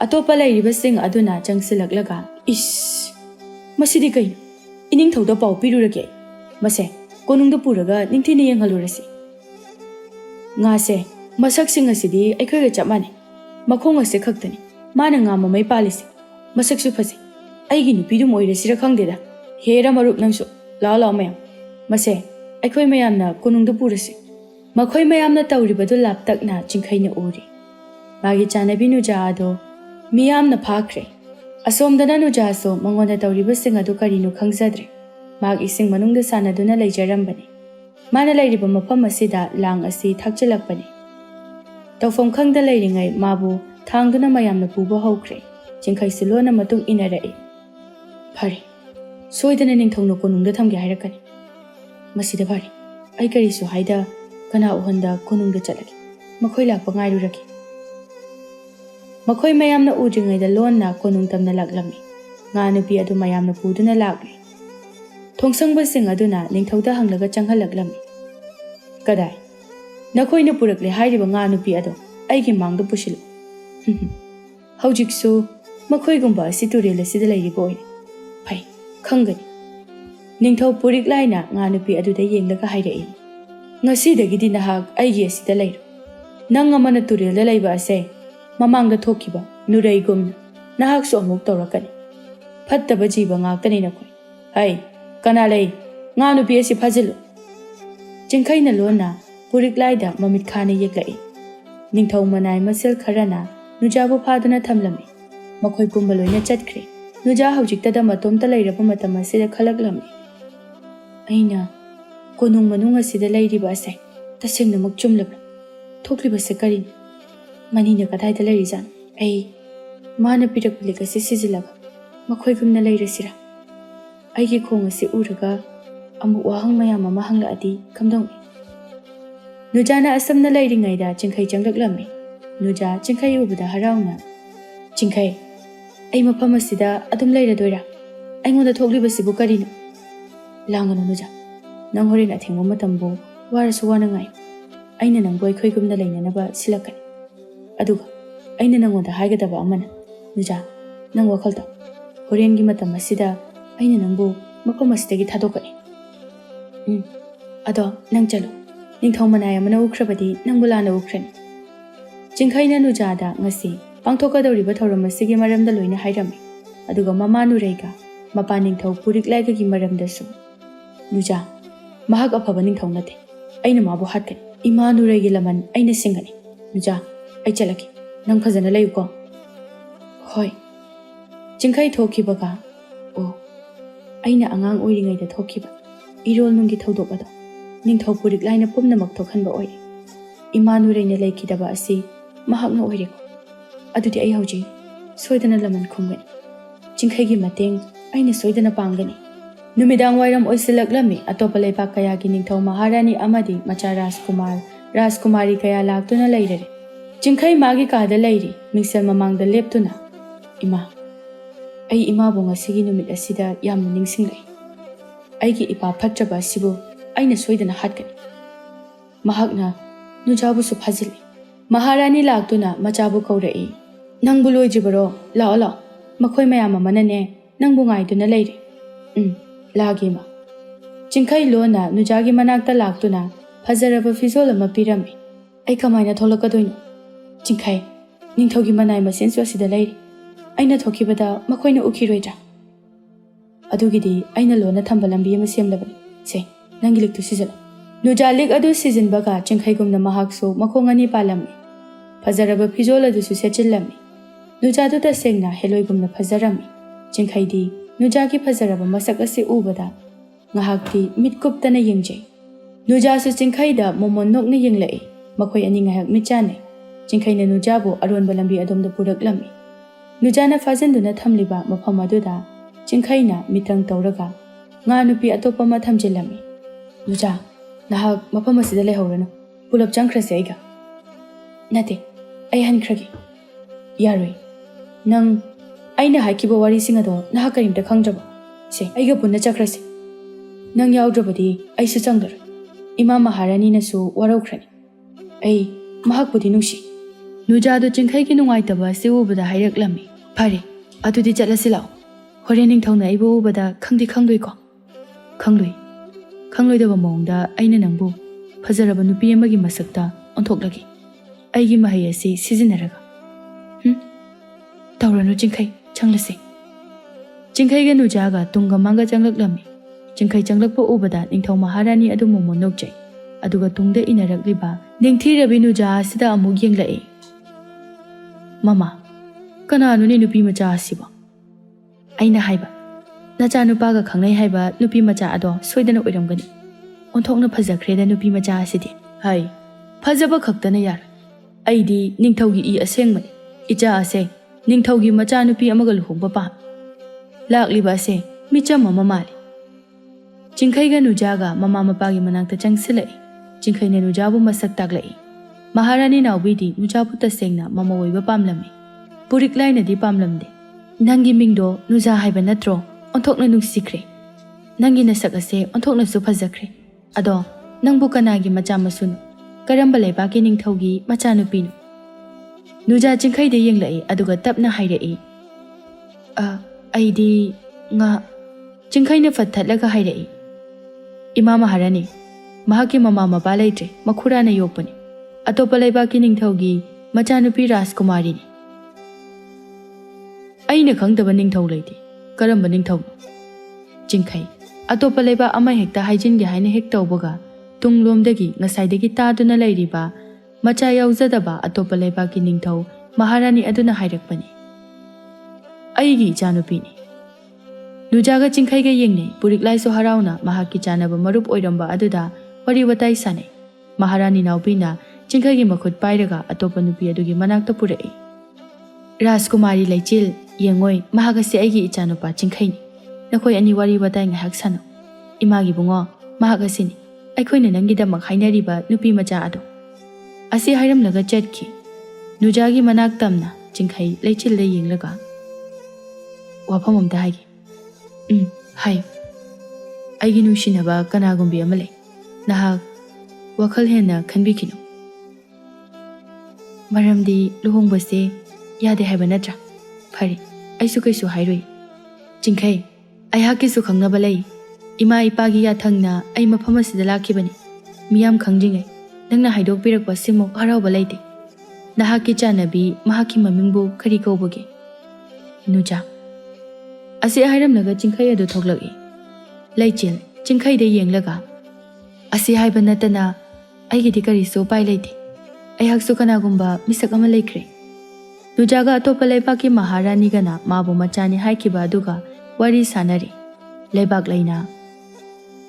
Atopa leiriba sing aduna jangsilaklaga is masidi kai ining thauda pau pirurage. Mase konungda puraga ningthina yenghalurasi. Ngase masak sing asidi aikhoiga chapmane. Makhong ase khaktani. Mana nga mamai palisi. Masak su phase. Aigi nupidu moirasira khangdeda. Hera marup nangsu. Lao mayam. Mase aikhoi mayamna konungda purasi. Makhoi mayamna tauribadu laptakna jingkhaina uri. Magi chanabi nuja ado miyamna phakre. Asomdana nuja so mangonda tauriba singa do karinu khangzadre. Mag ising manungda sanaduna leijarambani. Mana leiriba mafam asida lang asi thakchalakpani. Tawfam khangda leiringai mabu thangduna mayamna puba hokre. Jingkai silona matung inarai. Phari. Soidana ningthongno konungda thamge hairakani. Masida phari. Ai karisu haida kana uhanda konungda chalaki. Makhoi lakpa ngairuraki. Makhoi mayamna udringaida lonna konung tamna laklami. Nga nupi adu mayamna puduna lakli. Thongsangba sing aduna ningthauda hanglaga changhalaklami. Kadai. Nakhoi na purakle hairiba nga nupi adu aigi mangda pusilu. Haujiksu makhoi gumba asi turela sida lairiba oine. Phai, khangani. Ningthau puriklaina nga nupi aduda yenglaga hairei. Ngasidagidi nahak aigi asida lairu. Nang amana turela laiba ase mamangda thokiba nurai gumna nahaksu amuk tawrakani. Phattaba jiba ngaktani nakhoi. Hai, kana lai nga nupi asi phajilu. Jingkhaina lona puriklaida mamit khana yeklai. Ningthau manai masel kharana nujabu phaduna thamlami. Makhoi pumba loina chatkre. Nuja haujiktada matomta lairaba matam asida khalaklami. Aina konung manung asida lairiba ase tasengna mak chumlabra. Thokliba se karin. Manina kadaida lairijan. Ai mana pirakpulika se sijilaga. Makhoi gumna lairasira. Aigi khong ase uraga amuk wahang mayam ama hanglaadi kamdong. Nujana asamna lairingaida jingkai janglaklammi. Nuja jingkai ubada harauna. Jingkai ai mafam asida adum lairadoira. Aingonda thoklibasibu karino. Langano nuja. Nang horen athengba matambu warasu wana ngai. Aina nangbu aikhoi gumna lainanaba silakani. Aduga aina nangonda haigadaba amana. Nuja nang wakhal taw. Horengi matam asida aina nangbu mafam asidagi thadokani. Ado nang chalo. Ningthau manai amana ukhrabadi nangbu lana ukhrani. Jingkhaina nujada ngasi pangthokadoriba thoram asigi maramda loina hairami. Aduga mama nureiga mapa ningthau puriklaigagi maramdasu. Nuja mahak afaba ningthau nate. Aina mabu hatkani. Ima nureigi laman aina singani. Nuja ai chalaki. Nang phajana layuko. Hoi. Jingkai thokibaga. O. Aina angang oiringaida thokiba. Erolnungi thaudok ado. Ningthau puriklaina pumnamak thokhanba oi. Ima nureina laikidaba asi mahakna oireko. Adudi ai hauji soidana laman khumgani. Chingkhaigi mateng aina soidana pangani. Numidang wairam oisilaklammi atopa leipak kayagi ningthau Maharani amadi macha Rajkumari kaya laktuna leirare. Chingkhai magi kada leiri mingsel mamangda leptuna. Ima ai imabu ngasigi numit asida yamna ningsinglai. Aigi ipa phatraba asibu aina soidana hatkani. Mahakna nujabu su phazili. Maharani laktuna machabu kaurai. Nangbu loijibaro lao lao. Makhoi mayam amanane nangbu ngaiduna leiri. Lagi ma. Chingkhai lona nujagi manakta laktuna phazaraba fizol ama pirami. Ai kamaina tholakadoino. Chingkhai ningthaugi manai masensu asida leiri. Aina thokibada makhoina ukhiroida. Adugidi aina lona thamba lambi ama semlabani. Se nangi liktu sizala. Nujalik adu season baga Chingkhai gumna mahakso makhongani palami. Phazaraba fizol adu su sechillami. Nujadu ta sengna heloi gumna phazarami. Chingkhai di nujagi phazaraba masak ase ubada ngahakti mitkuptana yengjai. Nujasu Chingkhai da momon nokna yenglai. Makhoi ani ngahak michane. Chingkhai na nujabu aronba lambi adomda puraklami. Nujana fazanduna thamliba mafam aduda Chingkhai na mitang tauraga nga nupi atopa ma thamjilami. Nuja nahak mafam asida lehorana pulap changkhrase aiga. Nate ai hankragi. Yaroi nang aina haikiba wari singado nahak karimta khangraba. Se aiga punna chakhrase. Nang yaudrabadi ai su changdar. Ima Maharani na su waraukrani. Ai mahak pudi nungshi. Nujadu Chingkhai ki nungaitaba se ubada hairaklammi. Phare adudi chatlasi lao. Horen ningthauna aibu ubada khangdi khangdoi ko. Khangloi daba mongda aina nangbu phazaraba nupi amagi masakta onthoklagi. Aigi mahai asi sizinaraga. Tauranu Chingkhai changlase. Chingkhai ga nujaga tunga manga changlaklammi. Chingkhai changlakpa ubada ningthau Maharani adu momon nokjai. Aduga tungda inarakliba ningthirabi nuja asida amuk yenglai. Mama, kananu ni nupi macha asiba? Aina haiba. Nacha nupaga khangnai haiba nupi macha ado soidana oiramgani. Onthokna phajakreda nupi macha asidi. Hai, phajaba khaktana yar. Aidi ningthaugi I asengmani. Icha ase ningthaugi macha nupi amaga luhongba pa. Lakliba ase micha mama mali. Chingkhai ga nujaga mama mapagi manakta changsilai. Chingkhai ne nujabu masak taglai. Maharani naubidi nujabu tasengna mama oiba pamlami. Puriklai na di pamlamde. Nangi mingdo nuja haiba natro onthokna nungsikre. Nangi nasak ase onthokna su phajakre. Ado nangbu kanagi macha masunu. Karamba leibaki ningthaugi macha nupinu. Nuja Chingkhai de yenglai aduga tapna hairai. Aidi nga Chingkhai na fathatlaga hairai. Ima Maharani mahaki mama mapa laitre makhura na yopani. Atopa leibaki ningthaugi macha nupi Rajkumari ni. Aina khangdaba ningthau leiti. Karamba ningthau? Chingkhai atopa leiba ama hekta haijinge haina hekta ubaga tunglomdagi ngasaidagi taduna leiriba macha yauzadaba atopa leibaki ningthau Maharani aduna hairakpani. Aigi chanupini. Nujaga Chingkhai ga yengne puriklai so harauna mahaki chanaba marup oiramba aduda wari watai sane. Maharani naubina Chingkhai gi makhut pairaga atopa nupi adugi manakta purai. Rajkumari laichil yengoi mahagasi aigi ichanupa Chingkhai ni. Nakhoi ani wari watai ngahak sano. Imagi bungo mahagasi ni. Aikhoina nangidamak hainariba nupi macha ado. Asi hairamlaga chatki. Nujagi manak tamna Chingkhai laichil le yenglaga. Wapam amta haigi. Hai. Aigi nungsinaba kanagumbi amale. Nahak wakhal hena khanbikino. Maramdi luhongbase yade haiba natra. Phari aisu kaisu hairoi. Chingkhai aihaki su khangnaba lei. Ima ipagi yathangna ai mafam asida lakibani. Miyam khangjingai nangna haidokpirakpa simok harauba leite. Nahaki chanabi mahaki mamingbu kari kaubage. Nuja asi hairamlaga Chingkhai adu thoklagi. Laichil Chingkhai de yenglaga. Asi haiba natana aigidi karisu pai leite. Aihaksu kanagumba misak ama leikre. Nujaga atopa leibaki Maharani gana mabu machani haikiba aduga wari sanari. Leibak laina.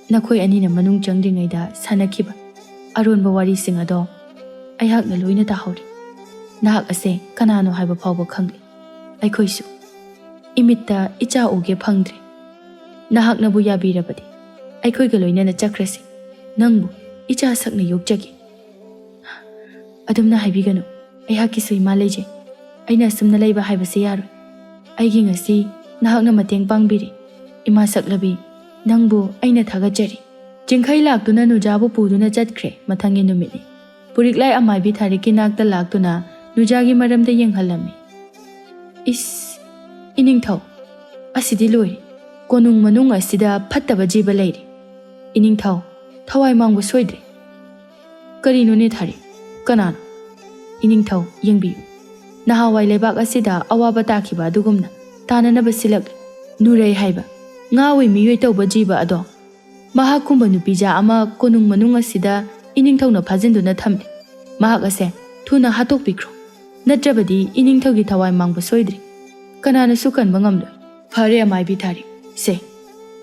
Nakhoi anina manung changdringaida sanakiba. Aronba wari singado. Aihakna loina tahori. Nahak ase kanano haiba phawba khangli. Aikhoisu. Imitta icha uge phangdre. Nahaknabu yabirabadi. Aikhoiga loinana chakrasi. Nangbu icha sakna yokjagi. Adumna haibiganu. Aihaki su ima leije. Aina sumna leiba haibase yaroi. Aigi ngasi nahakna mateng pangbiri. Ima saklabi nangbu aina thagajari. Jingkhai laktuna nujabu puduna chatkre mathangi numini. Puriklai amaibi thariki nakta laktuna nujagi maramda yenghalami. Iningthau asidi loi. Konung manung asida phattaba jiba leiri. Iningthau thawai mangbu soidre. Karino ne thari kanano. Iningthau yengbiyu. Nahawai lebak asida awaba takhiba adugumna tananaba silak nurai haiba ngawi miyoi tauba jiba ado mahak kumba nupija ama konung manung asida iningthau phajinduna thamme mahak ase thuna hatok pikro natrabadi iningthau gi thawai mangba soidri kanana sukan bangam phare amai bi thari se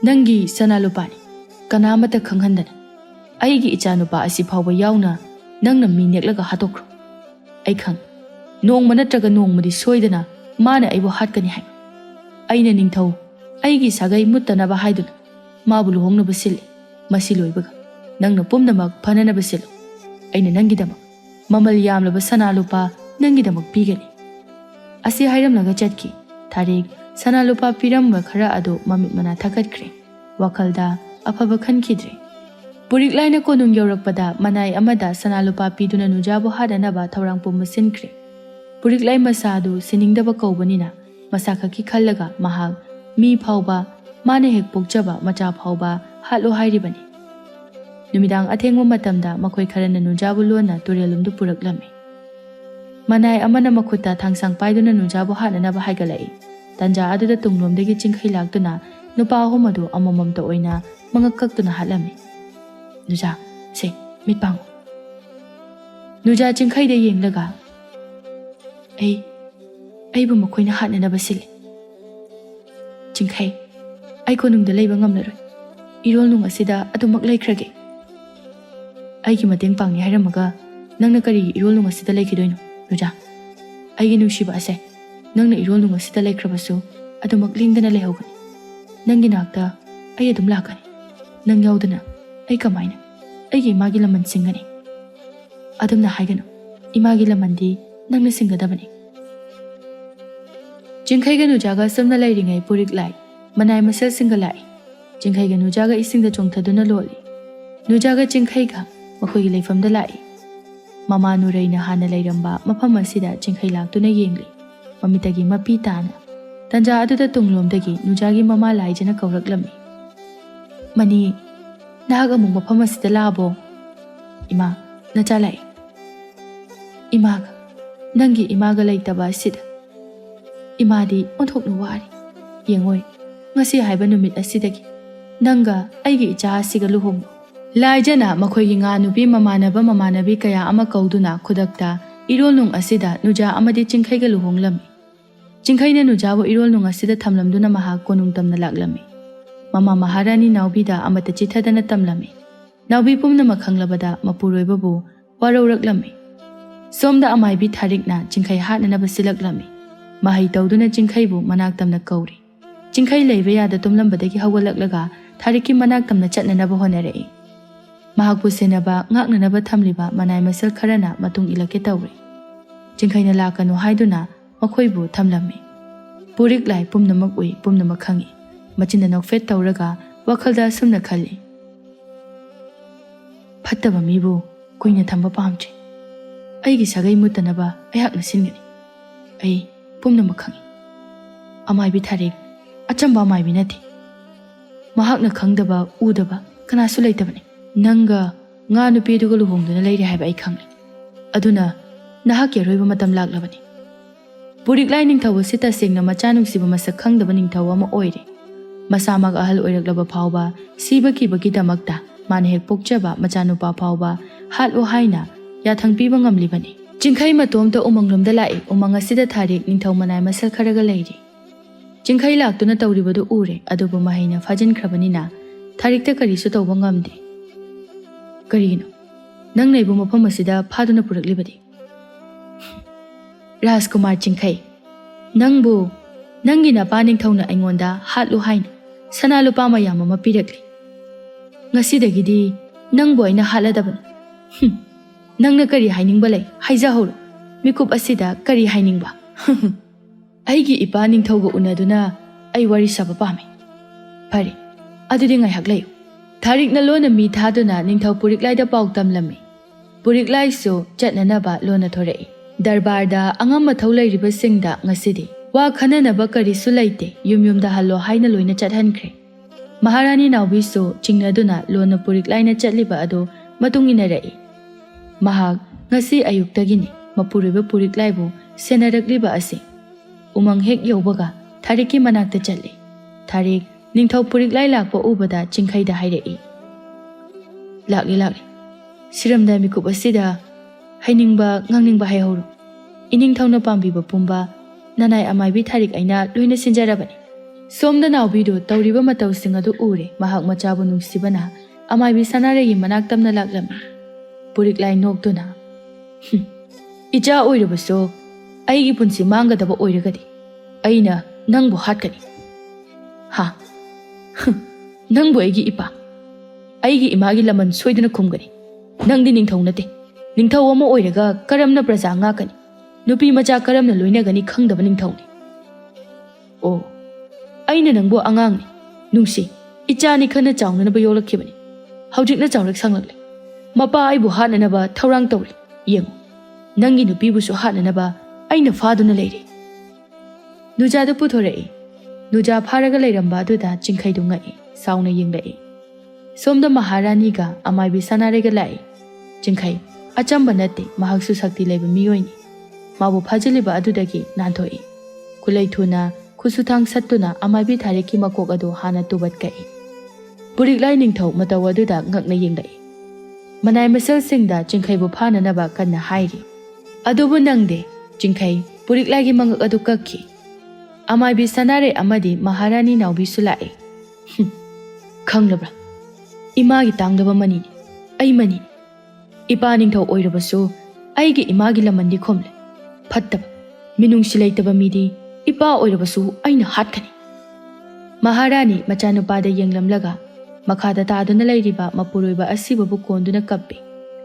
nangi sanalupani kana mata khanghandana aigi ichanupa asi phawba yauna nangna mi neklaga hatokro ai khang nongma natraga nongmadi soidana mana aibo hatkani hai aina ningthau aigi sagai muttanaba haiduna mabu luhongnaba sili masi loibaga nangna pumnamak phananaba silu aina nangidamak mamal yamlaba sanalupa nangidamak pigani asi hairamlaga chatki tarik sanalupa piramba khara ado mamit mana thakatkre wakhalda afaba khankidre puriklaina konung yorakpada manai amada sanalupa piduna nujabu hadanaba thorang pumma sinkre puriklai masadu siningdaba kaubanina masakaki khallaga mahak mi phauba mane hek pokjaba macha phauba halo hairibani numidang athengma matamda makhoi kharana nujabu lona turelumdu puraklami manai amana makhuta thangsang paiduna nujabu hananaba haigalai tanja aduda tunglomdagi chingkhai laktuna nupa homadu amamamta oina mangakkaktuna halami nuja se mitpang nuja chingkhai de yenglaga aibu makhoina hananaba sili chingkhai ai konungda leiba ngamlaroi Erolnung asida adumak laikhrage aigi mateng pangni hairamaga nangna kari Erolnung asida laikhidoino nuja aigi nungshiba ase nangna Erolnung asida laikhrabasu adumak lingdana leihogani nangi nakta ai adum lakani nang yaudana ai kamaina aigi imagi laman singani adumna haigano imagi lamandi nangna singadabani Jingkhai ga nujaga samna lairingai puriklai manai masal singalai Jingkhai ga nujaga isingda chongthaduna loli nujaga jingkhai ga makhoi gi leifamda lai mama nureina hana lairamba mafam asida jingkhai laktuna yengli mamitagi mapi tana tanja aduda tunglomdagi nujagi mama laijana kawraklami mani naga mu mafam asida labo ima nachalai imaga nangi imaga laitaba asida Imadi onthoknu wari yengoi ngasi haiba numit asidagi nanga aigi icha asiga luhom laijana makhoi gi nga nubi mamanabi kaya ama kauduna khudakta Erolnung asida nuja amadi chingkhai ga luhonglami chingkhaina nujabu Erolnung asida thamlamduna maha konung tamna laklami mama Maharani naubida amata chithadana tamlami naubi pumna makhanglabada mapuroibabu warauраklami somda amaibi tharikna chingkhai hatnana basilaklami mahai tawduna jingkhaibu manak tamna kauri jingkhai leiba yada tumlambadagi hawalaklaga thariki manak tamna chatnanaba honarei mahakpu senaba ngaknanaba thamliba manai masal kharana matung ilake tawri jingkhaina lakanu haiduna makhoibu thamlami purik lai pumnamak ui pumnamak khangi machinda nokfet tawraga wakhalda sumna khali phattaba mibu kuina thamba pamchi aigi sagai mutanaba ayakna singani ai pumnamak khangi amaibi tharik achamba amaibi nati mahakna khangdaba udaba kanasu leitabani nanga nga nupiduga luhongduna leire haiba ai khangli aduna nahak yaroiba matam laklabani puriklai ningthaw sita singna macha nungsiba masak khangdaba ningthaw ama oire masamag ahal oiraklaba phawba siba kibagi damakta mane hek pokchaba macha nupa phawba hal o haina yathangpiba ngamlibani jingkhai matomta umanglomda lai umanga sida tharik ningthaw manai masal kharaga leiri jingkhai laktuna tawribadu ure adubu mahaina fajin khrabani tharikta karisu tawba ngamde karino nang naibu mafam asida phaduna puraklibadi Rajkumar Jingkhai nangbu Nangi napa ningthꯧna aingondha hatlu haina sana lupa mayam ama pirakli. Ngasidagidi nangbu aina haladabani. Nangna kari hainingba lay haijahoro. Mikup asida kari hainingba. Aigi ipa ningthauga unaduna ai wari saba pame. Pare, adudi ngaihak layo. Tharik na lona mi thaduna ningthau puriklai da pau tamlami. Puriklai so chatnanaba lona thorai. Darbarda angam mathau lairiba singda ngasidi. Wa khananaba karisu laite yumyumda hallo haina loina chathankre. Maharani Naubi so chingnaduna lona puriklai na chatliba ado matungina rai. Mahak ngasi ayuktagini mapuriba puriklai bu senarakliba ase. Umang hek yobaga Thariki manakta chatli. Tharik ningthau puriklai lakpa ubada chingkhaida hairei. Lakli. Siramda mikup asida hainingba ngangningba haihoro. Iningthauna pambiba pumba nanai amaibi Tharik aina loina sinjarabani. Somda Naubidu tauriba matau singadu ure mahak machabu nungsibana amaibi sanaregi manaktamna laklami. Puriklai noktuna. Ija oirabaso aigi punsi mangadaba oiragadi. Aina nangbu hatkani. Ha. Nangbu aigi ipa. Aigi imagi laman soiduna kumgani. Nangdi ningthau nate. Ningthau ama oiraga karamna praja ngakani. Nupi macha karamna loinagani khangdaba ningthauni. Oh. Aina nangbu angang ni. Nungsi. Ichani khana chawnanaba yolakhibani. Haujikna chawrak sanglakle. Mapa aibu hatnanaba thaurang tawri. Yengu. Nangi nupibusu hatnanaba aina faduna leiri. Nujada puthorei. Nuja pharaga leiramba aduda chingkhaidu ngai sauna yenglai. Somda Maharani ga amaibi sanarega lai. Chingkhai achamba nate mahaksu sakti leiba miyoini. Mabu phajaliba adudagi nanthoi. Kulai thuna khusutang sattuna amaibi Thariki makok adu hana tubat kai. Puriklai ningthau mataw aduda ngakna yenglai. Manai masal singda chingkhai bu phananaba kanna hairi. Adubu nangde chingkhai puriklai gi mangak adu kakki. Amaibi sanare amadi Maharani Naubi sulai. Khanglabra. Imagi tangdaba mani. Ai mani. Ipa ningthau oirabasu aigi imagi lamandi khomle. Phattaba. Minung silaitaba midi ipa oirabasu aina hatkani. Maharani machanupada yenglamlaga makhada taaduna lairiba mapuroiba asibabu konduna kappi.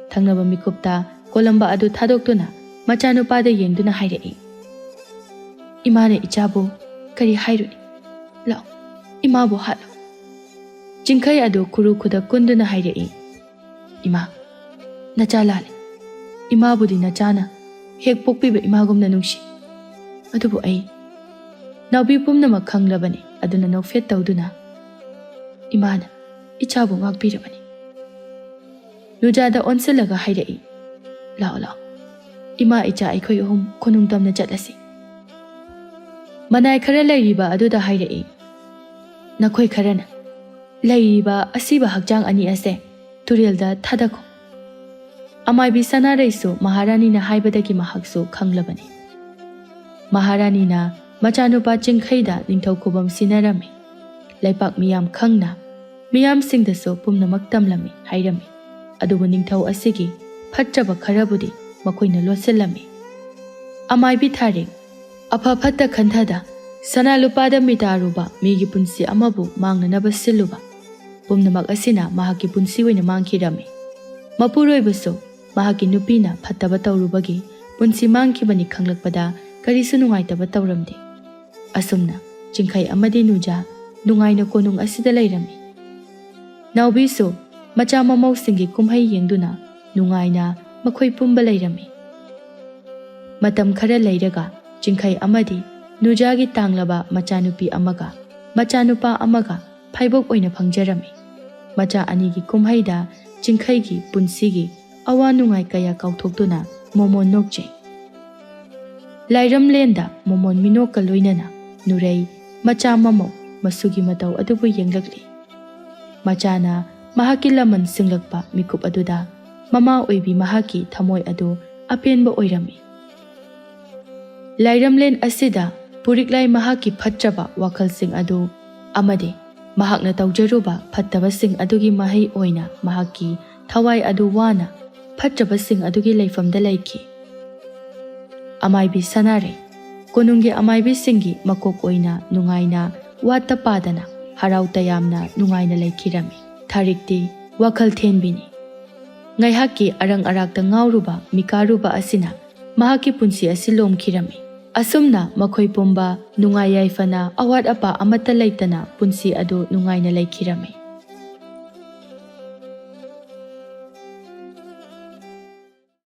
Thangnaba mikupta kolamba adu thadoktuna machanupada yengduna hairei. Imane ichabu kari hairuni. Lao. Imabu halo. Chingkhai adu kuru khuda kunduna hairei. Ima. Nacha lale. Imabudi nachana. Hek pokpiba imagumna nungshi. Adubu ai. Naubi pumnamak khanglabani aduna nofet tawduna. Imana. Ichabu ngakpirabani. Nujada onsalaga hairei. Lao. Ima icha aikhoi uhum konungtamna chatlasi. Manai khara lairiba aduda hairei. Nakhoi kharana. Lairiba asiba hakjang ani ase turilda thadako. Amaibi sanaraisu Maharani na haibadagi mahaksu khanglabani. Maharani na machanupa chingkhaida ningthau khubam sinarami. Laipak miyam khangna miyam singdasu pumnamak tamlami hairami. Adubu ningthau asigi phatraba kharabudi makoina losilami. Amaibi Tharik Apa phatta khanthada sana lupada mitaruba migi punsi amabu mangnanaba siluba. Pumnamak asina mahaki punsi oina mangkhirami. Mapuroibasu mahaki nupina phattaba tawrubagi punsi mangkhibani khanglakpada karisu nungaitaba tawramdi. Asumna chingkhai amadi nuja nungaina konung asida lairami. Naubisu macha mamau singi kumhai yengduna nungaina makhoi pumba lairami. Matam khara lairaga chingkhai amadi nujagi tanglaba machanupi amaga machanupa amaga phaibok oina phangjarami. Macha anigi kumhaida chingkhaigi punsigi awa nungai kaya kauthokduna momon nokje. Lairam lenda momon minok kaloinana nurei macha mamo masugi matau adubu yenglakli. Machana mahaki laman singlakpa mikup aduda mama oibi mahaki thamoi adu apenba oirami. Lairamlen asida puriklai mahaki phatraba wakhalsing adu amade mahakna tawjaruba phattabasing adugi mahai oina mahaki thawai adu wana phatrabasing adugi leifamda laiki. Amaibi sanare ꯀꯣꯅꯨꯡꯒꯤ ꯑꯃꯥꯏꯕꯤꯁꯤꯡꯒꯤ ꯃꯀꯣꯛ ꯑꯣꯏꯅ ꯅꯨꯡꯉꯥꯏꯅ ꯋꯥꯠꯇ ꯄꯥꯗꯅ ꯍꯔꯥꯎ ꯇꯌꯥꯝꯅ ꯅꯨꯡꯉꯥꯏꯅ ꯂꯩꯈꯤꯔꯝꯃꯤ꯫ ꯊꯥꯔꯤꯛꯇꯤ ꯋꯥꯈꯜ ꯊꯦꯟꯕꯤꯅꯤ꯫ ꯉꯥꯏꯍꯥꯛꯀꯤ ꯑꯔꯪ ꯑꯔꯥꯛꯇ ꯉꯥꯎꯔꯨꯕ ꯃꯤꯀꯥꯔꯨꯕ ꯑꯁꯤꯅ ꯃꯍꯥꯛꯀꯤ ꯄꯨꯟꯁꯤ ꯑꯁꯤ ꯂꯣꯝꯈꯤꯔꯝꯃꯤ꯫ ꯑꯁꯨꯝꯅ ꯃꯈꯣꯏ ꯄꯨꯝꯕ ꯅꯨꯡꯉꯥꯏ ꯌꯥꯏꯐꯅ ꯑꯋꯥꯠ ꯑꯄꯥ ꯑꯃꯠꯇ ꯂꯩꯇꯅ ꯄꯨꯟꯁꯤ ꯑꯗꯨ ꯅꯨꯡꯉꯥꯏꯅ ꯂꯩꯈꯤꯔꯝꯃꯤ꯫